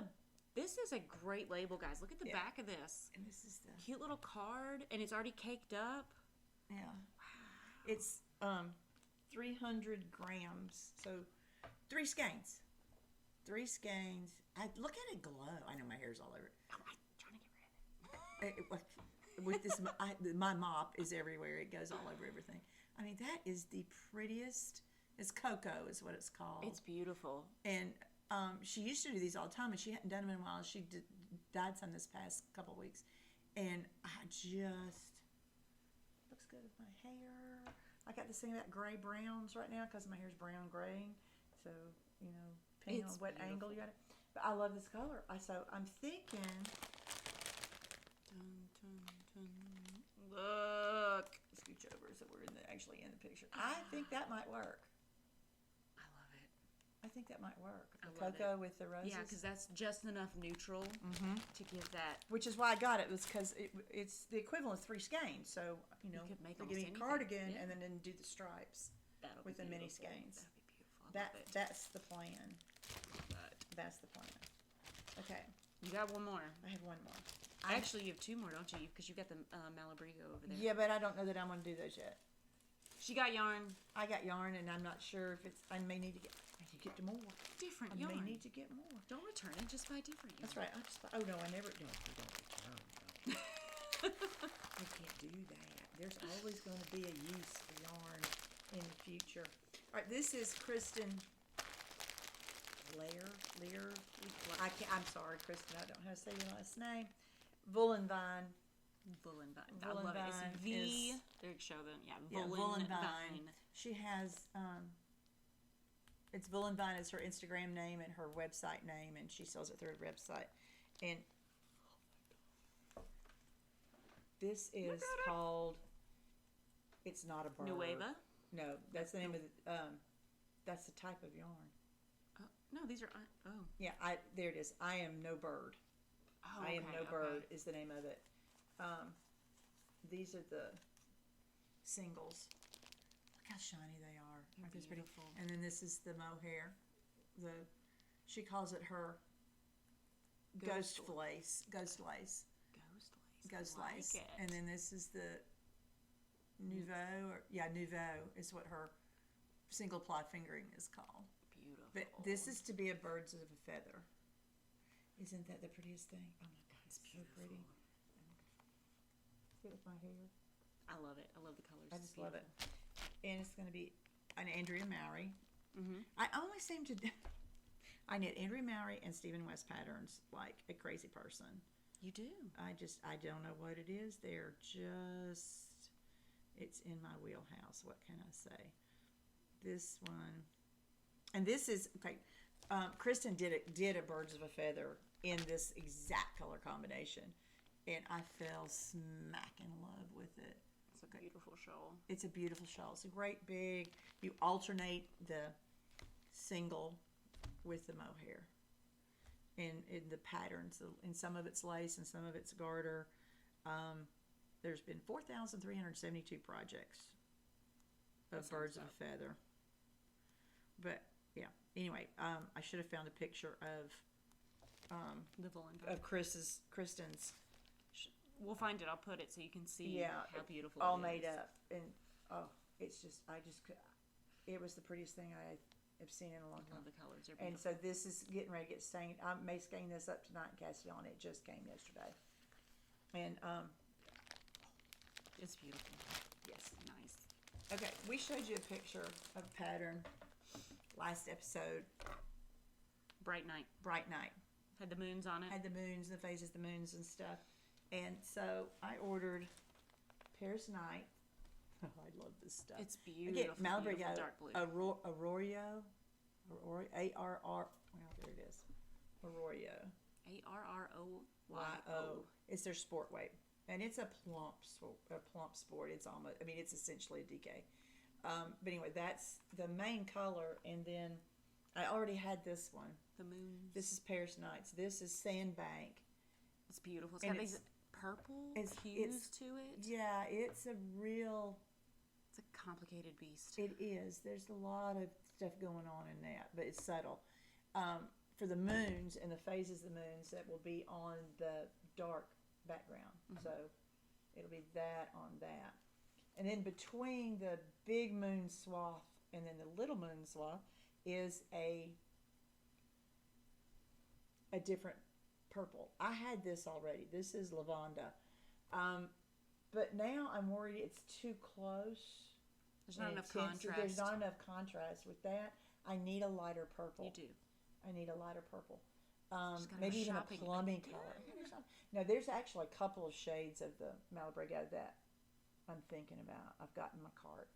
this is a great label, guys. Look at the back of this. And this is the cute little card, and it's already caked up. Yeah. Wow. It's 300 grams. So 3 skeins. 3 skeins. Look at it glow. I know my hair's all over it. I'm trying to get rid of it. With this, my mop is everywhere. It goes all over everything. I mean, that is the prettiest. It's cocoa is what it's called. It's beautiful. And she used to do these all the time, and she hadn't done them in a while. She dyed some this past couple of weeks. And I just... Looks good with my hair. I got this thing about gray browns right now because my hair's brown graying. So, you know, depending on what angle you got it. But I love this color. So I'm thinking... Look. Scooch over so we're actually in the picture. I think that might work. I love it. I think that might work. The love cocoa with the roses. Yeah, because that's just enough neutral to give that. Which is why I got it, was because it's the equivalent of 3 skeins. So, you know, could make they almost give me a anything. cardigan Yeah. and then do the stripes with the mini skeins. That'd be beautiful. That's the plan. That's the plan. Okay. You got one more. I have one more. Actually, you have 2 more, don't you? Because you got the Malabrigo over there. Yeah, but I don't know that I'm going to do those yet. She got yarn. I got yarn, and I'm not sure if it's... I may need to get more. Different I yarn. may need to get more. Don't return it. Just buy different yarn. That's right. Oh, no, I never... No, don't return. No. I can't do that. There's always going to be a use for yarn in the future. All right, this is Kristen... Lear. I'm sorry, Kristen. I don't know how to say your last name. Woolenvine. I love it. It's there you show them. Yeah, Woolenvine. She has it's Woolenvine is her Instagram name and her website name, and she sells it through her website. And this is called. It's not a bird. Nueva. No, that's the name of the. That's the type of yarn. No, these are. Yeah, there it is. I am no bird. Oh, I am no bird is the name of it. These are the singles. Look how shiny they are. They're beautiful. And then this is the mohair. She calls it her ghost lace. Ghost lace. And then this is the Nouveau. Nouveau is what her single ply fingering is called. Beautiful. But this is to be a birds of a feather. Isn't that the prettiest thing? Oh my God, it's so pretty. See it with my hair. I love it. I love the colors. I just love it. And it's going to be an Andrea Mowry. Mm-hmm. I only seem to... I knit Andrea Mowry and Stephen West patterns like a crazy person. You do. I don't know what it is. They're just... It's in my wheelhouse. What can I say? This one... And this is... Okay. Kristen did a birds of a feather in this exact color combination, and I fell smack in love with it. It's a beautiful shawl. It's a beautiful shawl. It's a great big. You alternate the single with the mohair, and in the patterns. And some of it's lace, and some of it's garter. There's been 4,372 projects of Birds of a Feather. But yeah, anyway, I should have found a picture of the woolen pattern. of Kristen's. We'll find it. I'll put it so you can see how beautiful all it made is. up, and it's just it was the prettiest thing I have seen in a long time. All the colors are beautiful. And so this is getting ready to get stained. I may skein this up tonight and cast it on. It just came yesterday, and it's beautiful. yes, Nice. okay. We showed you a picture of a pattern last episode. Bright night. Bright night. Had the moons on it. Had the moons, the phases, the moons and stuff. And so I ordered Paris Night. Oh, I love this stuff. It's beautiful. Malabrigo, beautiful dark blue. Arroyo, A-R-R, well, there it is. Arroyo. A-R-R-O-Y-O. It's their sport weight. And it's a plump sport. It's almost, I mean, it's essentially a DK. But anyway, that's the main color. And then I already had this one. The moons. This is Paris Nights. This is Sandbank. It's beautiful. It's And got these purple hues to it. Yeah, it's a real... It's a complicated beast. It is. There's a lot of stuff going on in that, but it's subtle. For the moons and the phases of the moons, that will be on the dark background. So it'll be that on that. And then between the big moon swath and then the little moon swath is a different purple. I had this already. This is lavanda. But now I'm worried it's too close. There's not enough intensity. contrast. There's not enough contrast with that. I need a lighter purple. You do. I need a lighter purple. Just gotta Maybe go even shopping. a plumbing color. No, there's actually a couple of shades of the Malabrigo that I'm thinking about. I've got in my cart.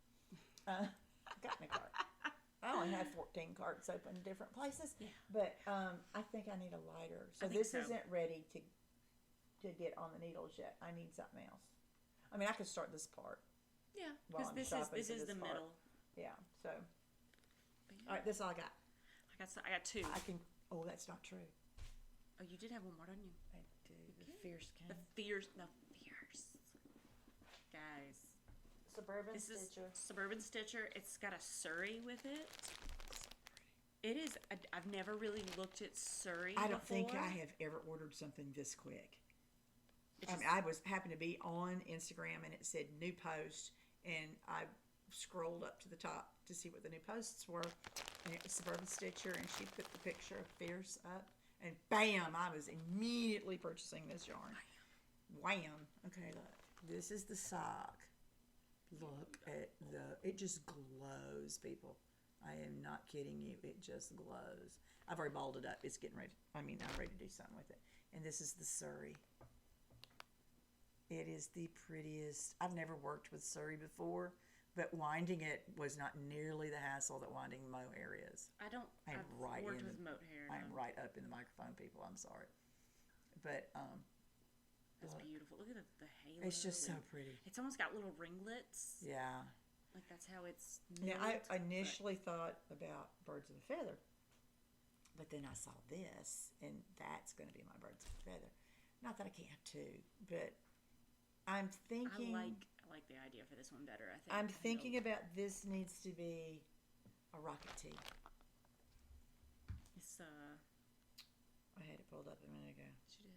I've got in a cart. I only had 14 carts open in different places. Yeah. But I think I need a lighter. So I think this so. isn't ready to get on the needles yet. I need something else. I mean, I could start this part. Yeah, While because I'm this shopping is for the this part. middle. Yeah. So, But yeah, all right, that's all I got. I got two. I can. Oh, that's not true. Oh, you did have one more, didn't you? I do. The fierce The kind. fierce. Guys. Suburban This is Stitcher. Suburban Stitcher. It's got a Surrey with it. It is. I've never really looked at Surrey I don't think before. I have ever ordered something this quick. It I just- mean, I happened to be on Instagram and it said new post, and I scrolled up to the top to see what the new posts were, and it was Suburban Stitcher, and she put the picture of Fierce up, and bam, I was immediately purchasing this yarn. Wham! Okay, look, this is the sock. Look at it just glows, people. I am not kidding you. It just glows. I've already balled it up. It's getting ready. I'm ready to do something with it. And this is the Surrey. It is the prettiest. I've never worked with Surrey before, but winding it was not nearly the hassle that winding mow hair is. I've right worked in with the- moat hair. I am right up in the microphone, people. I'm sorry. But It's look, beautiful. Look at the halo. it's just so and pretty. It's almost got little ringlets. Yeah. Like that's how it's. Now, I knit, but- initially thought about Birds of a Feather, but then I saw this, and that's going to be my Birds of a Feather. Not that I can't have two, but I'm thinking. I like the idea for this one better. I think. I'm thinking about this needs to be a rocket tee. It's I had it pulled up a minute ago she did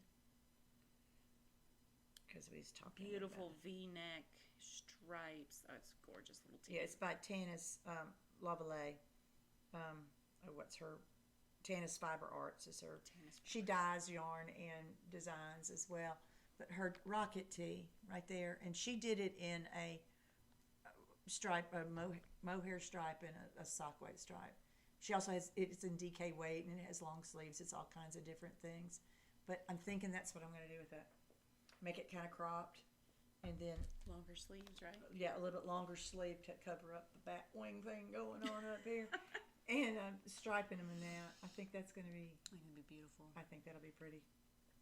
because we was talking. beautiful about V-neck stripes. Oh, it's gorgeous little it. tee. Yeah, it's by Tanis Lavallee. What's her? Tanis Fiber Arts is her. Tanis She dyes yarn and designs as well. But her rocket tee right there, and she did it in a stripe, a mohair stripe, and a sock weight stripe. She also has it's in DK weight, and it has long sleeves. It's all kinds of different things. But I'm thinking that's what I'm going to do with that. Make it kind of cropped, and then Longer sleeves, right? yeah, a little bit longer sleeve to cover up the bat wing thing going on up here, and striping them in that. I think that's going to be. I think it'd be beautiful. I think that'll be pretty.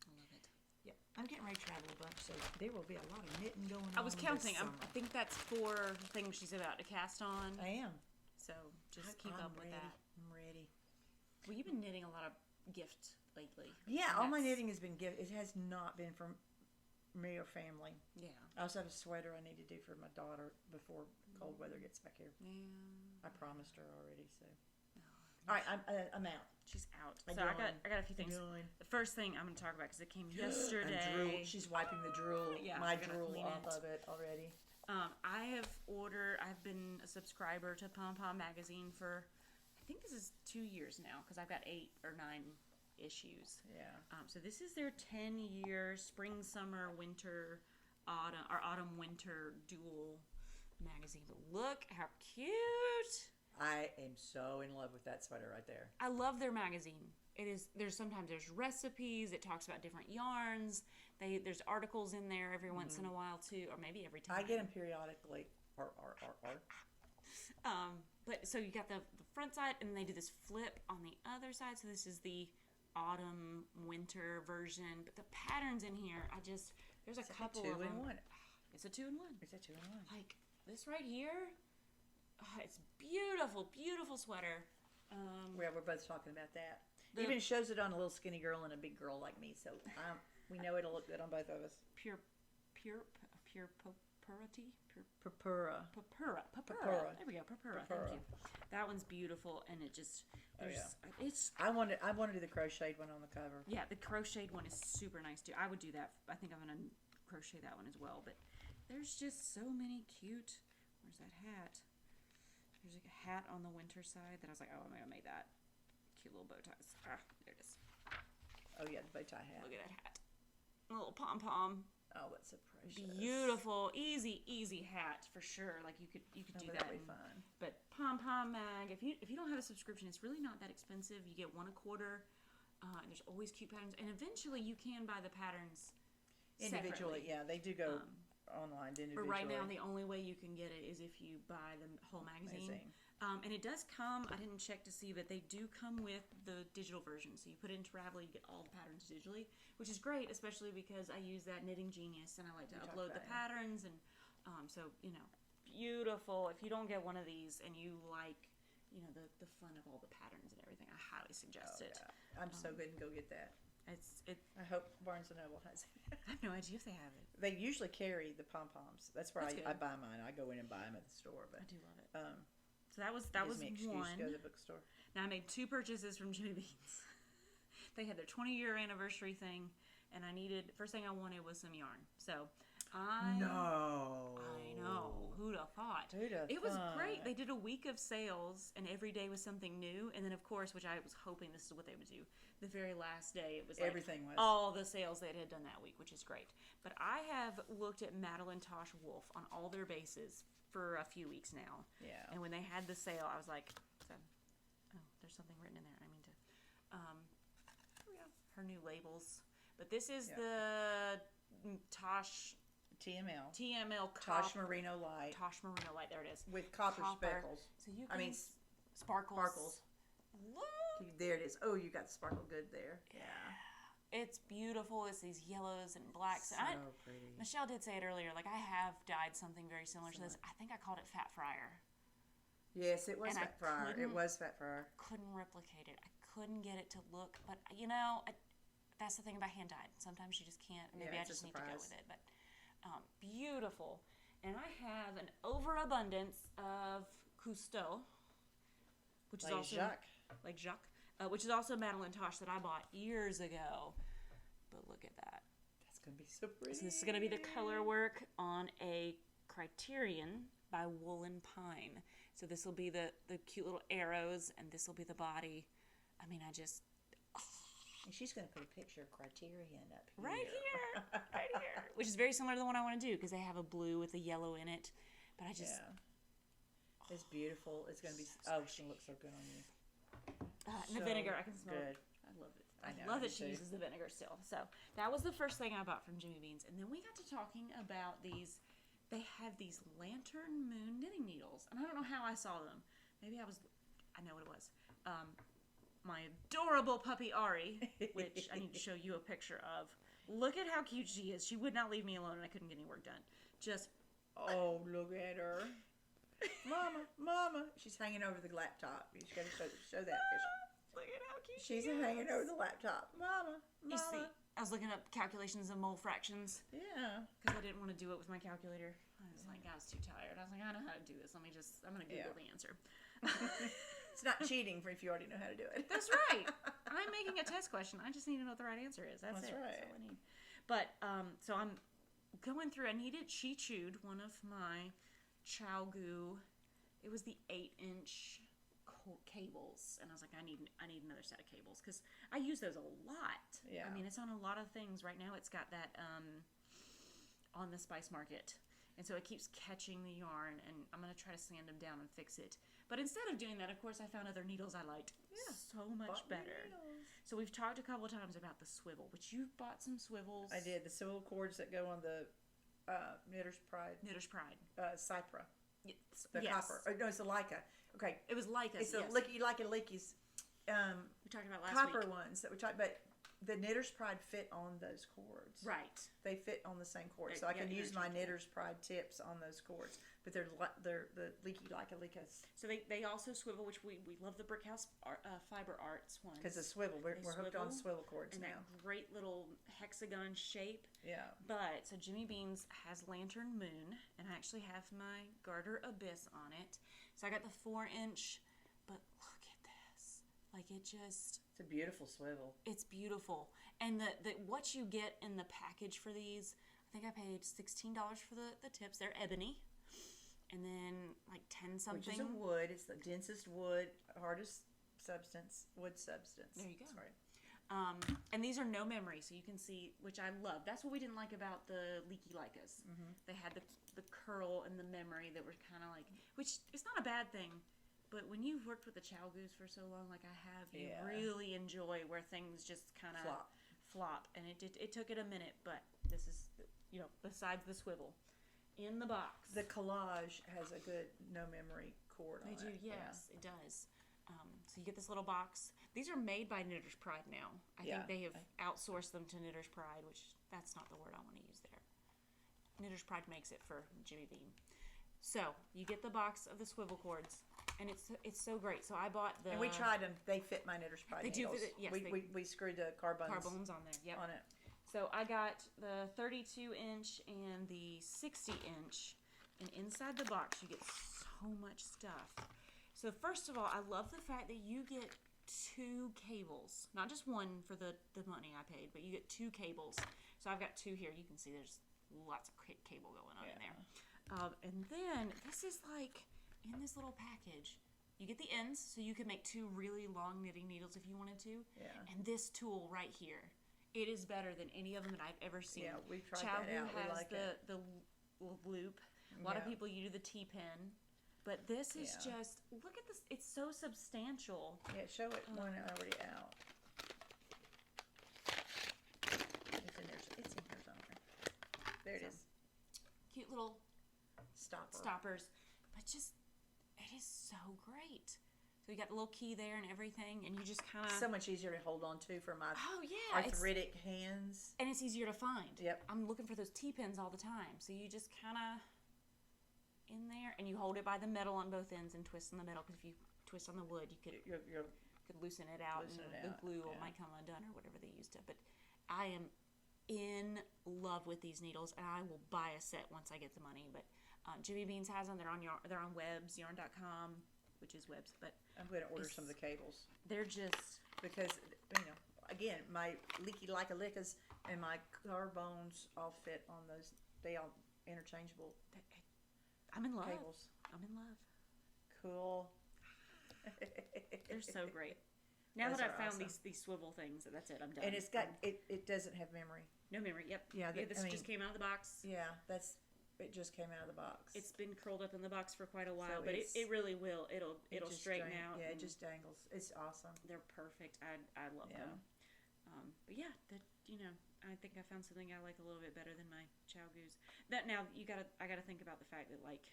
I love it. Yeah, I'm getting ready to travel a bunch, so there will be a lot of knitting going on. I was counting. This I summer. think that's 4 things she's about to cast on. I am. So just keep I'm up with ready. that. I'm ready. Well, you've been knitting a lot of gift lately. Yeah, And all my that's- knitting has been given. It has not been from me or family. Yeah. I also have a sweater I need to do for my daughter before cold weather gets back here. Yeah. I promised her already, so. All right, I'm out. She's out. I'm So done. I got a few things. The first thing I'm going to talk about, because it came yesterday. She's wiping the drool, Yeah, my I gotta drool clean off it. of it already. I've been a subscriber to Pom Pom magazine for, I think this is 2 years now, because I've got 8 or 9 issues. Yeah. So this is their 10-year spring, summer, winter, autumn, winter dual magazine. But look how cute! I am so in love with that sweater right there. I love their magazine. There's recipes. It talks about different yarns. There's articles in there every once in a while too, or maybe every time. I get them periodically. But so you got the front side, and they do this flip on the other side. So this is the autumn winter version. But the patterns in here, there's a couple of them. 2-in-1. It's a 2-in-1. It's a 2-in-1. Like this right here. Oh, it's beautiful, beautiful sweater. Yeah, we're both talking about that. Even shows it on a little skinny girl and a big girl like me, so we know it'll look good on both of us. Pure Purpura. Papura. There we go. Papura. Thank you. That one's beautiful, and it just I want to do the crocheted one on the cover. Yeah, the crocheted one is super nice too. I would do that. I think I'm gonna crochet that one as well. But there's just so many cute. Where's that hat? There's like a hat on the winter side that I was like, oh, I'm gonna make that. Cute little bow ties. There it is. Oh yeah, the bow tie hat. Look at that hat. A little pom pom. Oh, that's so precious. Beautiful, easy hat for sure. Like you could do that. That'd be fun. But Pom Pom Mag, if you don't have a subscription, it's really not that expensive. You get 1 a quarter. And there's always cute patterns, and eventually you can buy the patterns individually. Separately. Yeah, they do go online individually. But right now, the only way you can get it is if you buy the whole magazine. And it does come, I didn't check to see, but they do come with the digital version. So you put it into Ravelry, you get all the patterns digitally, which is great, especially because I use that Knitting Genius, and I like to upload the patterns. And so, beautiful. If you don't get one of these and you like, the fun of all the patterns and everything, I highly suggest it. Yeah. I'm so good and go get that. I hope Barnes & Noble has it. I have no idea if they have it. They usually carry the pom-poms. That's where I buy mine. I go in and buy them at the store. But I do love it. So that was one. To go to the bookstore. Now I made 2 purchases from Jimmy Beans. They had their 20-year anniversary thing, and first thing I wanted was some yarn. So I know. Who'd have thought? It was great. They did a week of sales, and every day was something new. And then, of course, which I was hoping this is what they would do, the very last day, it was like everything was all the sales they had done that week, which is great. But I have looked at Madeline Tosh Wolf on all their bases for a few weeks now. Yeah. And when they had the sale, I was like, there's something written in there. I mean to, here we go. Her new labels. But this is the Tosh TML. Tosh Merino Light. Tosh Merino Light. There it is. With copper speckles. So you can sparkles. Look. There it is. Oh, you got the sparkle good there. Yeah. It's beautiful. It's these yellows and blacks. So pretty. Michelle did say it earlier. Like, I have dyed something very similar to this. I think I called it Fat Fryer. Yes, it was Fat Fryer. It was Fat Fryer. Couldn't replicate it. I couldn't get it to look. But, that's the thing about hand dyed. Sometimes you just can't. Maybe I just need to go with it. But beautiful. And I have an overabundance of Cousteau, which is also like Jacques. Which is also Madeline Tosh that I bought years ago. But look at that. That's going to be so pretty. So this is going to be the color work on a Criterion by Woolen Pine. So this will be the cute little arrows, and this will be the body. I mean, And she's going to put a picture of Criterion up here. Right here. Which is very similar to the one I want to do, because they have a blue with a yellow in it. But I just... Yeah. It's beautiful. It's going to be... it's going to look so good on you. And the vinegar, I can smell it. I love it. I love that she uses the vinegar still. So that was the first thing I bought from Jimmy Beans. And then we got to talking about these. They have these lantern moon knitting needles. And I don't know how I saw them. Maybe I know what it was. My adorable puppy Ari, which I need to show you a picture of. Look at how cute she is. She would not leave me alone, and I couldn't get any work done. Oh, look at her. Mama. She's hanging over the laptop. You just got to show that picture. Look at how cute she's hanging over the laptop. Mama. You see, I was looking up calculations of mole fractions. Yeah. Because I didn't want to do it with my calculator. I was like, I was too tired. I was like, I know how to do this. I'm going to Google the answer. It's not cheating if you already know how to do it. That's right. I'm making a test question. I just need to know what the right answer is. That's it. right. That's all I need. But, so I'm going through, she chewed one of my ChowGoo. It was the 8-inch cables, and I was like, I need another set of cables, because I use those a lot. Yeah. I mean, it's on a lot of things. Right now it's got that on the Spice Market, and so it keeps catching the yarn, and I'm going to try to sand them down and fix it. But instead of doing that, of course, I found other needles I liked so much better. So we've talked a couple of times about the swivel, which you bought some swivels. I did. The swivel cords that go on the Knitter's Pride. Cypra. The copper. Oh, no, it's the Leica. Okay. It was Leica. It's the Leicas. We talked about last copper week. ones that we talked about. The Knitter's Pride fit on those cords. Right. They fit on the same cords, so I can use my Knitter's Pride tips on those cords. But they're the Leicas. So they also swivel, which we love the Brickhouse Fiber Arts ones. Because the swivel, we're hooked on swivel cords and now. That great little hexagon shape. Yeah. But, so Jimmy Beans has Lantern Moon, and I actually have my Garter Abyss on it. So I got the 4-inch, but look at this. Like, it's a beautiful swivel. It's beautiful. And the what you get in the package for these, I think I paid $16 for the tips. They're ebony. And then like 10 something. Which is a wood. It's the densest wood, hardest wood substance. There you go. Sorry. And these are no memory, so you can see, which I love. That's what we didn't like about the Leaky Leicas. Mm-hmm. They had the curl and the memory that were kind of like, which is not a bad thing. But when you've worked with the ChowGoos for so long, like I have, you really enjoy where things just kind of flop. And it took it a minute, but this is, besides the swivel. In the box. The collage has a good no memory cord on it. They do, yes, it does. So you get this little box. These are made by Knitter's Pride now. I think they have outsourced them to Knitter's Pride, which that's not the word I want to use there. Knitter's Pride makes it for Jimmy Bean. So you get the box of the swivel cords, and it's so great. So I bought the. And we tried them. They fit my Knitter's Pride. They needles. do fit. Yes, we screwed the carbones on there. Yep. On it. So I got the 32-inch and the 60-inch, and inside the box you get so much stuff. So first of all, I love the fact that you get 2 cables, not just one for the money I paid, but you get 2 cables. So I've got 2 here. You can see there's lots of cable going on in there. And then this is like in this little package. You get the ends, so you can make 2 really long knitting needles if you wanted to. Yeah. And this tool right here. It is better than any of them that I've ever seen. Yeah, we've tried that out. We like it. The loop. A lot of people use the T-pin. But this is just, look at this. It's so substantial. Yeah, show it one already out. It's in here somewhere. There it is. Cute little stoppers. But just, it is so great. So you got the little key there and everything, and you just kind of... So much easier to hold on to for my arthritic hands. And it's easier to find. Yep. I'm looking for those T-pins all the time. So you just kind of in there, and you hold it by the metal on both ends and twist in the middle, because if you twist on the wood, you could loosen it out, the glue might come undone or whatever they used to. But I am in love with these needles, and I will buy a set once I get the money. But Jimmy Beans has them. They're on Webs, yarn.com. Which is Webs, but I'm going to order some of the cables. They're just because again, my Leaky Leicas and my carbones all fit on those. They all interchangeable. I'm in love. Cables. I'm in love. Cool. They're so great. Now that I've found these swivel things, that's it. I'm done. And it's got it doesn't have memory. No memory. Yep. Yeah. This just came out of the box. Yeah. It just came out of the box. It's been curled up in the box for quite a while, but it really will. It'll straighten out. Yeah, it just dangles. It's awesome. They're perfect. I love them. But yeah, I think I found something I like a little bit better than my ChowGoos. That now I gotta think about the fact that like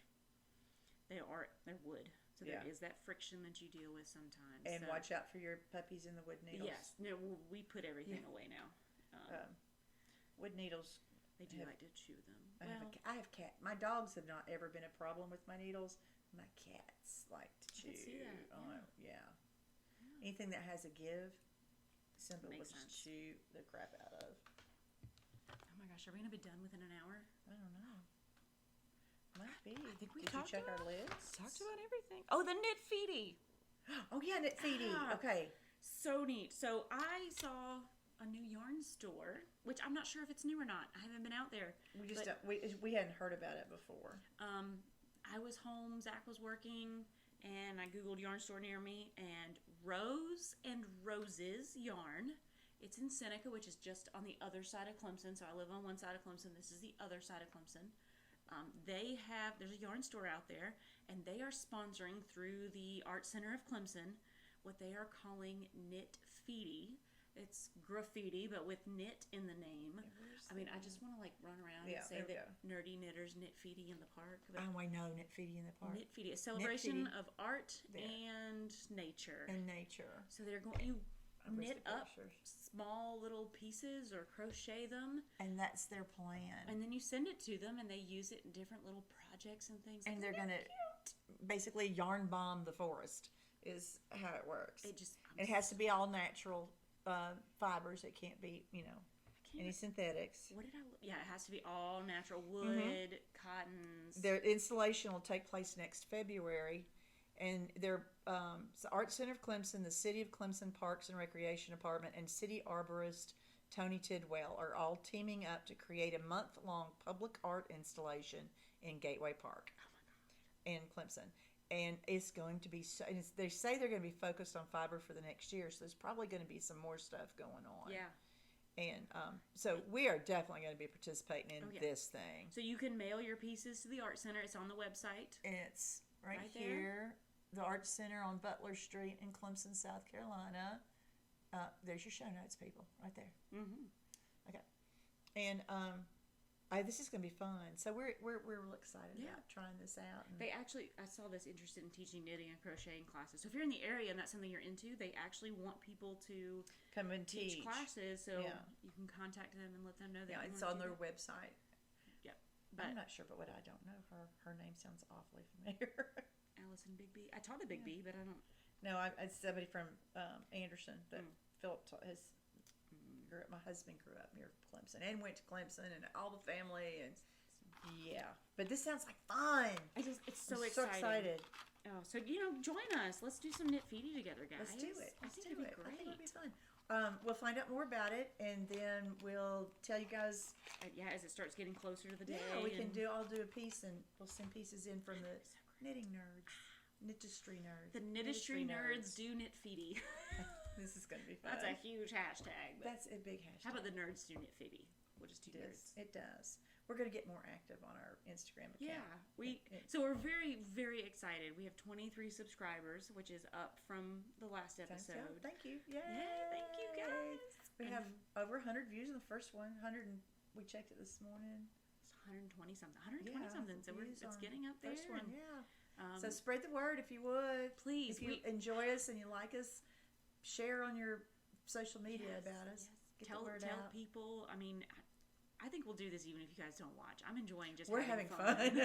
they're wood, so there is that friction that you deal with sometimes. And watch out for your puppies in the wood needles. Yes, no, we put everything away now. Wood needles. They do like to chew them. I have cat. My dogs have not ever been a problem with my needles. My cats like to chew. I can see that. Yeah. Anything that has a give. Simple will Makes just sense. chew the crap out of. Oh my gosh, are we gonna be done within an hour? I don't know. Might be. I think we Did you talked check about, our lists? talked about everything. Oh, the knit feety. Oh yeah, Knit Feety. Ah. Okay. So neat. So I saw a new yarn store, which I'm not sure if it's new or not. I haven't been out there. We just we hadn't heard about it before. I was home, Zach was working, and I Googled yarn store near me, and Rose and Roses Yarn. It's in Seneca, which is just on the other side of Clemson. So I live on one side of Clemson. This is the other side of Clemson. There's a yarn store out there, and they are sponsoring through the Art Center of Clemson what they are calling Knit Feety. It's graffiti, but with knit in the name. I mean, I just want to like run around and say that nerdy knitters knit feety in the park. But oh, I know, Knit Feety in the park. Knit feety, a celebration of art and nature. And nature. So they're going. You knit up small little pieces or crochet them, and that's their plan. And then you send it to them, and they use it in different little projects and things. And they're gonna basically yarn bomb the forest. Is how it works. It has to be all natural fibers. It can't be, any synthetics. What did I? Yeah, it has to be all natural wood, cottons. Their installation will take place next February, and their Art Center of Clemson, the City of Clemson Parks and Recreation Department, and City Arborist Tony Tidwell are all teaming up to create a month-long public art installation in Gateway Park in Clemson. And it's going to be they say they're going to be focused on fiber for the next year, so there's probably going to be some more stuff going on. Yeah. And so we are definitely going to be participating in this thing. So you can mail your pieces to the Art Center. It's on the website. It's right here. The Art Center on Butler Street in Clemson, South Carolina. There's your show notes, people, right there. Mm-hmm. Okay. And this is going to be fun. So we're real excited about trying this out. And I saw this interested in teaching knitting and crocheting classes. So if you're in the area and that's something you're into, they actually want people to come and teach classes. So you can contact them and let them know that. Yeah, it's on their website. Yeah, but I'm not sure, but what I don't know, her name sounds awfully familiar. Allison Big B. I taught the Big B, but I don't. No, it's somebody from Anderson, but Philip my husband grew up near Clemson and went to Clemson and all the family and but this sounds like fun. It's so I'm exciting. So excited. Oh, so join us. Let's do some knit feety together, guys. Let's do it. I think it'd be great. I think it'll be fun. We'll find out more about it and then we'll tell you guys. As it starts getting closer to the day. Yeah, we can I'll do a piece and we'll send pieces in from the knitting nerds, Knitistry Nerds. The Knitistry Nerds do knit feety. This is going to be fun. That's a huge hashtag. That's a big hashtag. How about the nerds do knit feety? We'll just do nerds. It does. We're going to get more active on our Instagram account. Yeah, so we're very, very excited. We have 23 subscribers, which is up from the last episode. Thank you. Yay! Thank you, guys. We have over 100 views in the first one. We checked it this morning. It's 120 something. 120 something. So it's getting up there. First one, so spread the word if you would. Please. If you enjoy us and you like us, share on your social media about us. Yes. Tell people. I mean, I think we'll do this even if you guys don't watch. I'm enjoying just We're having fun.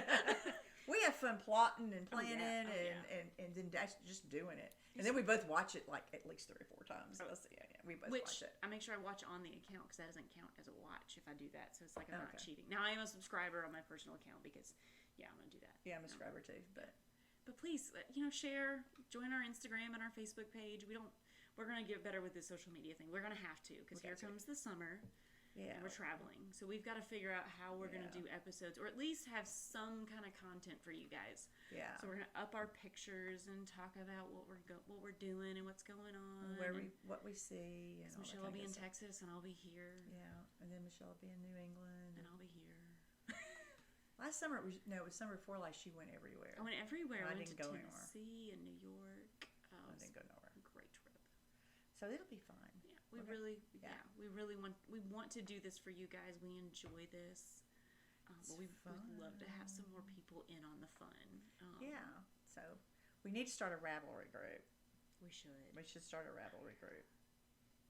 We have fun plotting and planning and then just doing it. And then we both watch it like at least 3 or 4 times. We both watch it. I make sure I watch on the account because that doesn't count as a watch if I do that. So it's like I'm not cheating. Now I am a subscriber on my personal account because I'm going to do that. Yeah, I'm a subscriber too. But please, share, join our Instagram and our Facebook page. We're going to get better with this social media thing. We're going to have to because here comes the summer. Yeah. And we're traveling. So we've got to figure out how we're going to do episodes or at least have some kind of content for you guys. Yeah. So we're going to up our pictures and talk about what we're doing and what's going on. What we see. And Michelle will be in Texas and I'll be here. Yeah. And then Michelle will be in New England. And I'll be here. Last summer, it was summer before last, she went everywhere. I went everywhere. I went to go Tennessee and New York. I didn't go nowhere. Great trip. So it'll be fun. Yeah, we want to do this for you guys. We enjoy this. But we'd love to have some more people in on the fun. So we need to start a Ravelry group. We should. We should start a Ravelry group.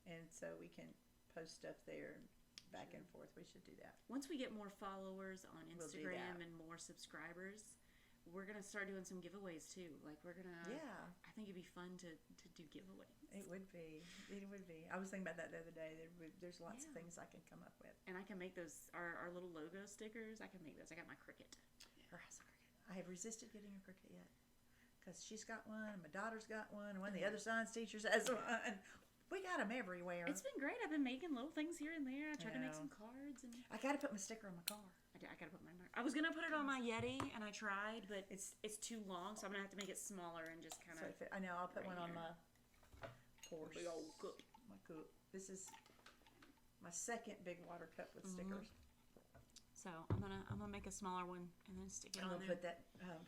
And so we can post stuff there and back and forth. We should do that. Once we get more followers on Instagram and more subscribers, we're gonna start doing some giveaways too. Like we're gonna. Yeah. I think it'd be fun to do giveaways. It would be. It would be. I was thinking about that the other day. There's lots of things I can come up with. And I can make those our little logo stickers. I can make those. I got my Cricut. Her house a cricket. I have resisted getting a cricket yet because she's got one, and my daughter's got one, and one of the other science teachers has one. We got them everywhere. It's been great. I've been making little things here and there. I tried to make some cards, and I got to put my sticker on my car. I got to put my. I was gonna put it on my Yeti, and I tried, but it's too long, so I'm gonna have to make it smaller and just kind of. I know. I'll put one on my Porsche. Big old cup. My cup. This is my second big water cup with stickers. So I'm gonna make a smaller one and then stick it on there. I'm gonna put that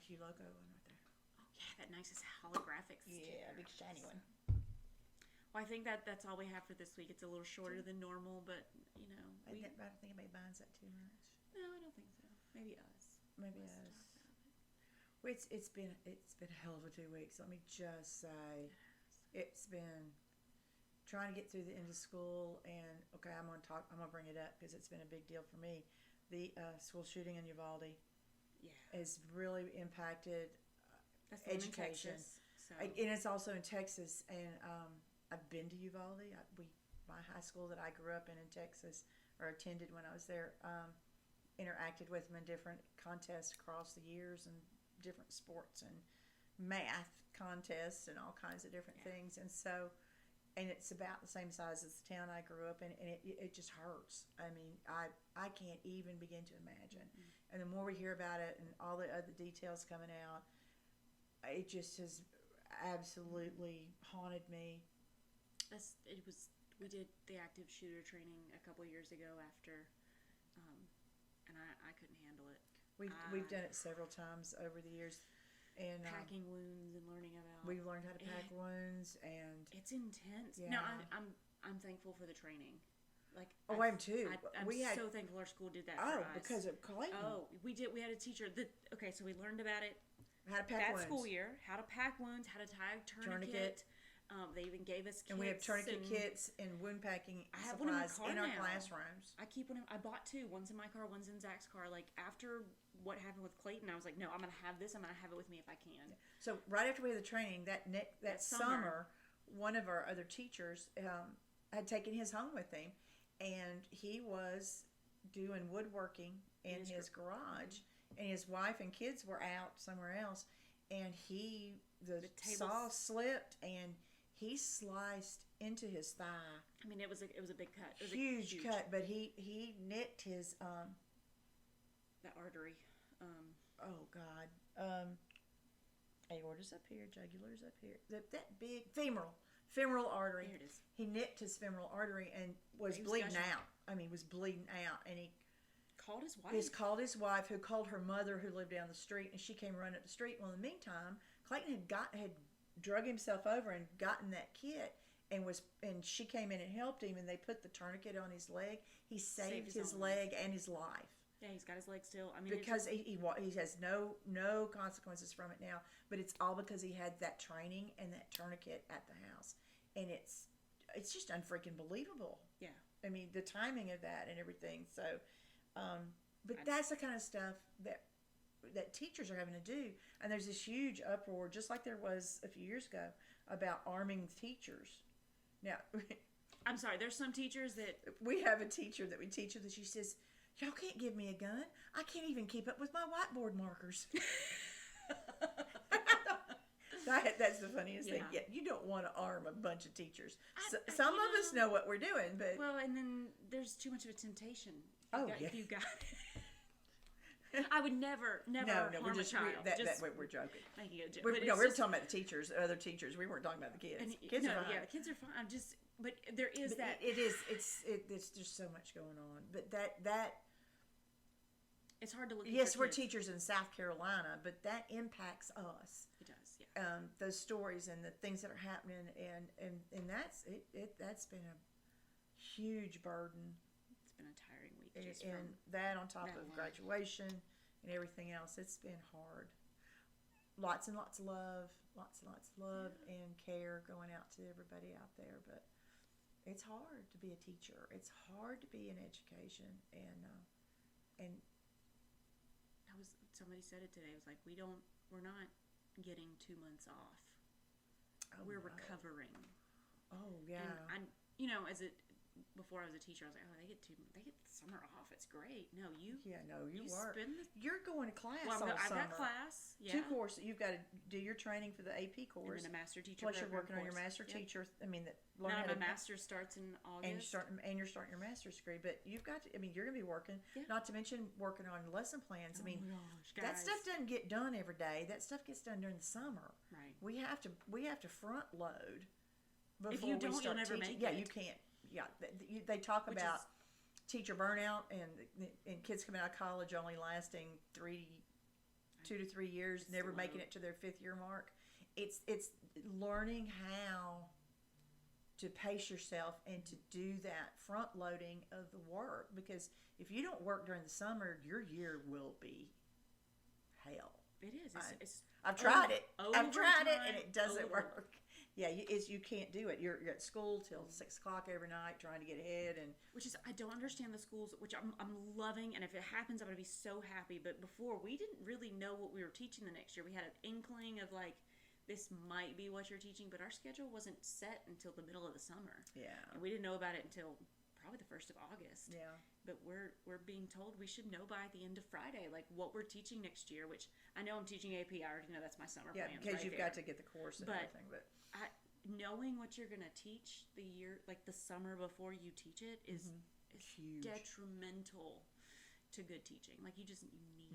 Hue logo on right there. Oh yeah, that nice holographic sticker. Yeah, big shiny one. Well, I think that's all we have for this week. It's a little shorter than normal, but you know. I don't think anybody binds that too much. No, I don't think so. Maybe us. Maybe us. Well, it's been a hell of a 2 weeks. Let me just say, it's been trying to get through the end of school, and okay, I'm gonna bring it up because it's been a big deal for me. The school shooting in Uvalde, has really impacted that's education. Texas, so. And it's also in Texas, and I've been to Uvalde. My high school that I grew up in Texas, or attended when I was there, interacted with them in different contests across the years, and different sports and math contests and all kinds of different things. And so, and it's about the same size as the town I grew up in, and it just hurts. I mean, I can't even begin to imagine. And the more we hear about it and all the other details coming out, it just has absolutely haunted me. We did the active shooter training a couple years ago after, and I couldn't handle it. We've done it several times over the years, and packing wounds and learning about. We've learned how to pack wounds, and it's intense. Yeah. No, I'm thankful for the training. Like I am too. I'm so thankful our school did that. Oh, for us. because of Clayton. Oh, we did. We had a teacher that. Okay, so we learned about it. How to pack wounds. That school year, how to pack wounds, how to tie a tourniquet. They even gave us kits. And we have tourniquet kits and wound packing supplies in our classrooms. I keep one. I bought two. One's in my car. One's in Zach's car. Like after what happened with Clayton, I was like, no, I'm gonna have this. I'm gonna have it with me if I can. So right after we had the training that summer, one of our other teachers had taken his home with him, and he was doing woodworking in his garage, and his wife and kids were out somewhere else, and the saw slipped and he sliced into his thigh. I mean, it was a big cut. It was huge cut, but he nicked his that artery. Oh God. Aorta's up here, jugular's up here. That big femoral artery. There it is. He nicked his femoral artery and was bleeding out. I mean, was bleeding out, and he called his wife. He called his wife, who called her mother, who lived down the street, and she came running up the street. Well, in the meantime, Clayton had drug himself over and gotten that kit, and she came in and helped him, and they put the tourniquet on his leg. He saved his leg and his life. Yeah, he's got his leg still. I mean, because he has no consequences from it now, but it's all because he had that training and that tourniquet at the house, and it's just unfreaking believable. Yeah, I mean the timing of that and everything. So, but that's the kind of stuff that teachers are having to do, and there's this huge uproar, just like there was a few years ago, about arming teachers. Now, I'm sorry, there's some teachers that we have a teacher that we teach her that she says, y'all can't give me a gun. I can't even keep up with my whiteboard markers. That's the funniest thing. Yeah, you don't want to arm a bunch of teachers. Some of us know what we're doing, but and then there's too much of a temptation. You got it. I would never harm a child. We're joking. Making a joke. We were talking about the teachers, other teachers. We weren't talking about the kids. Kids are fine. Yeah, the kids are fine. But there is that. It's just so much going on. But that. It's hard to look at yes, we're teachers in South Carolina, but that impacts us. It does, yeah. Those stories and the things that are happening, and that's been a huge burden. It's been a tiring week. And that on top of graduation and everything else, it's been hard. Lots and lots of love, and care going out to everybody out there, but it's hard to be a teacher. It's hard to be in education, and somebody said it today. It was like we don't we're not getting 2 months off. Oh, We're no. recovering. Oh, yeah. And before I was a teacher, I was like, oh, they get summer off. It's great. No, you work. You're going to class all I've summer. got class. Yeah. 2 courses. You've got to do your training for the AP course. And then a master teacher. Plus, you're working on your course. master teacher. Now my master's starts in August. And you're starting your master's degree. But you've got to. You're going to be working. Yeah. Not to mention working on lesson plans. Oh my gosh, guys. That stuff doesn't get done every day. That stuff gets done during the summer. Right. We have to front load. If you don't, you'll never make it. Yeah, you can't. Yeah, they talk about teacher burnout and kids coming out of college only lasting 2 to 3 years, never making it to their 5th year mark. It's learning how to pace yourself and to do that front loading of the work, because if you don't work during the summer, your year will be hell. It is. I've tried it. Overtime, and it doesn't work. Yeah, you can't do it. You're at school till 6 o'clock every night trying to get ahead, and I don't understand the schools, which I'm loving, and if it happens, I'm gonna be so happy. But before, we didn't really know what we were teaching the next year. We had an inkling of like, this might be what you're teaching, but our schedule wasn't set until the middle of the summer. Yeah, and we didn't know about it until probably the 1st of August. Yeah, but we're being told we should know by the end of Friday, like what we're teaching next year. Which I know I'm teaching AP. I already know that's my summer plan. Yeah, because you've got to get the course and everything, but. Knowing what you're gonna teach the year, like the summer before you teach it, is huge. Detrimental to good teaching. Like you need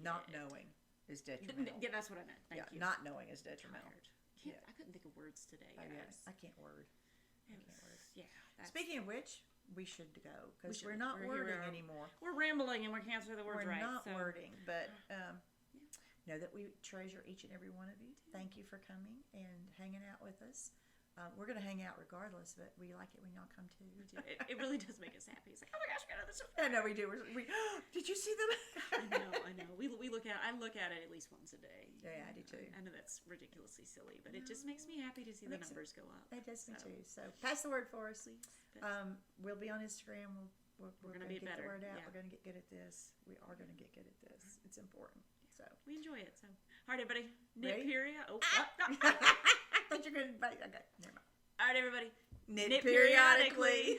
not knowing is detrimental. Yeah, that's what I meant. Thank you. Not knowing is detrimental. I couldn't think of words today, guys. I can't word. Yeah. Speaking of which, we should go because we're not wording anymore. We're rambling and we can't say the words right. We're not wording, but know that we treasure each and every one of you. Thank you for coming and hanging out with us. We're going to hang out regardless, but we like it when y'all come too. We do. It really does make us happy. It's like, oh my gosh, we got this. I know we do. Did you see them? I know. I look at it at least once a day. Yeah, I do too. I know that's ridiculously silly, but it just makes me happy to see the numbers go up. It does me too. So pass the word for us. Please. We'll be on Instagram. We're going to get the word out. Yeah. We're going to get good at this. We are going to get good at this. It's important. So we enjoy it. So, all right, everybody. Knit period. Oh, I thought you were going to. Okay, never mind. All right, everybody. Knit periodically.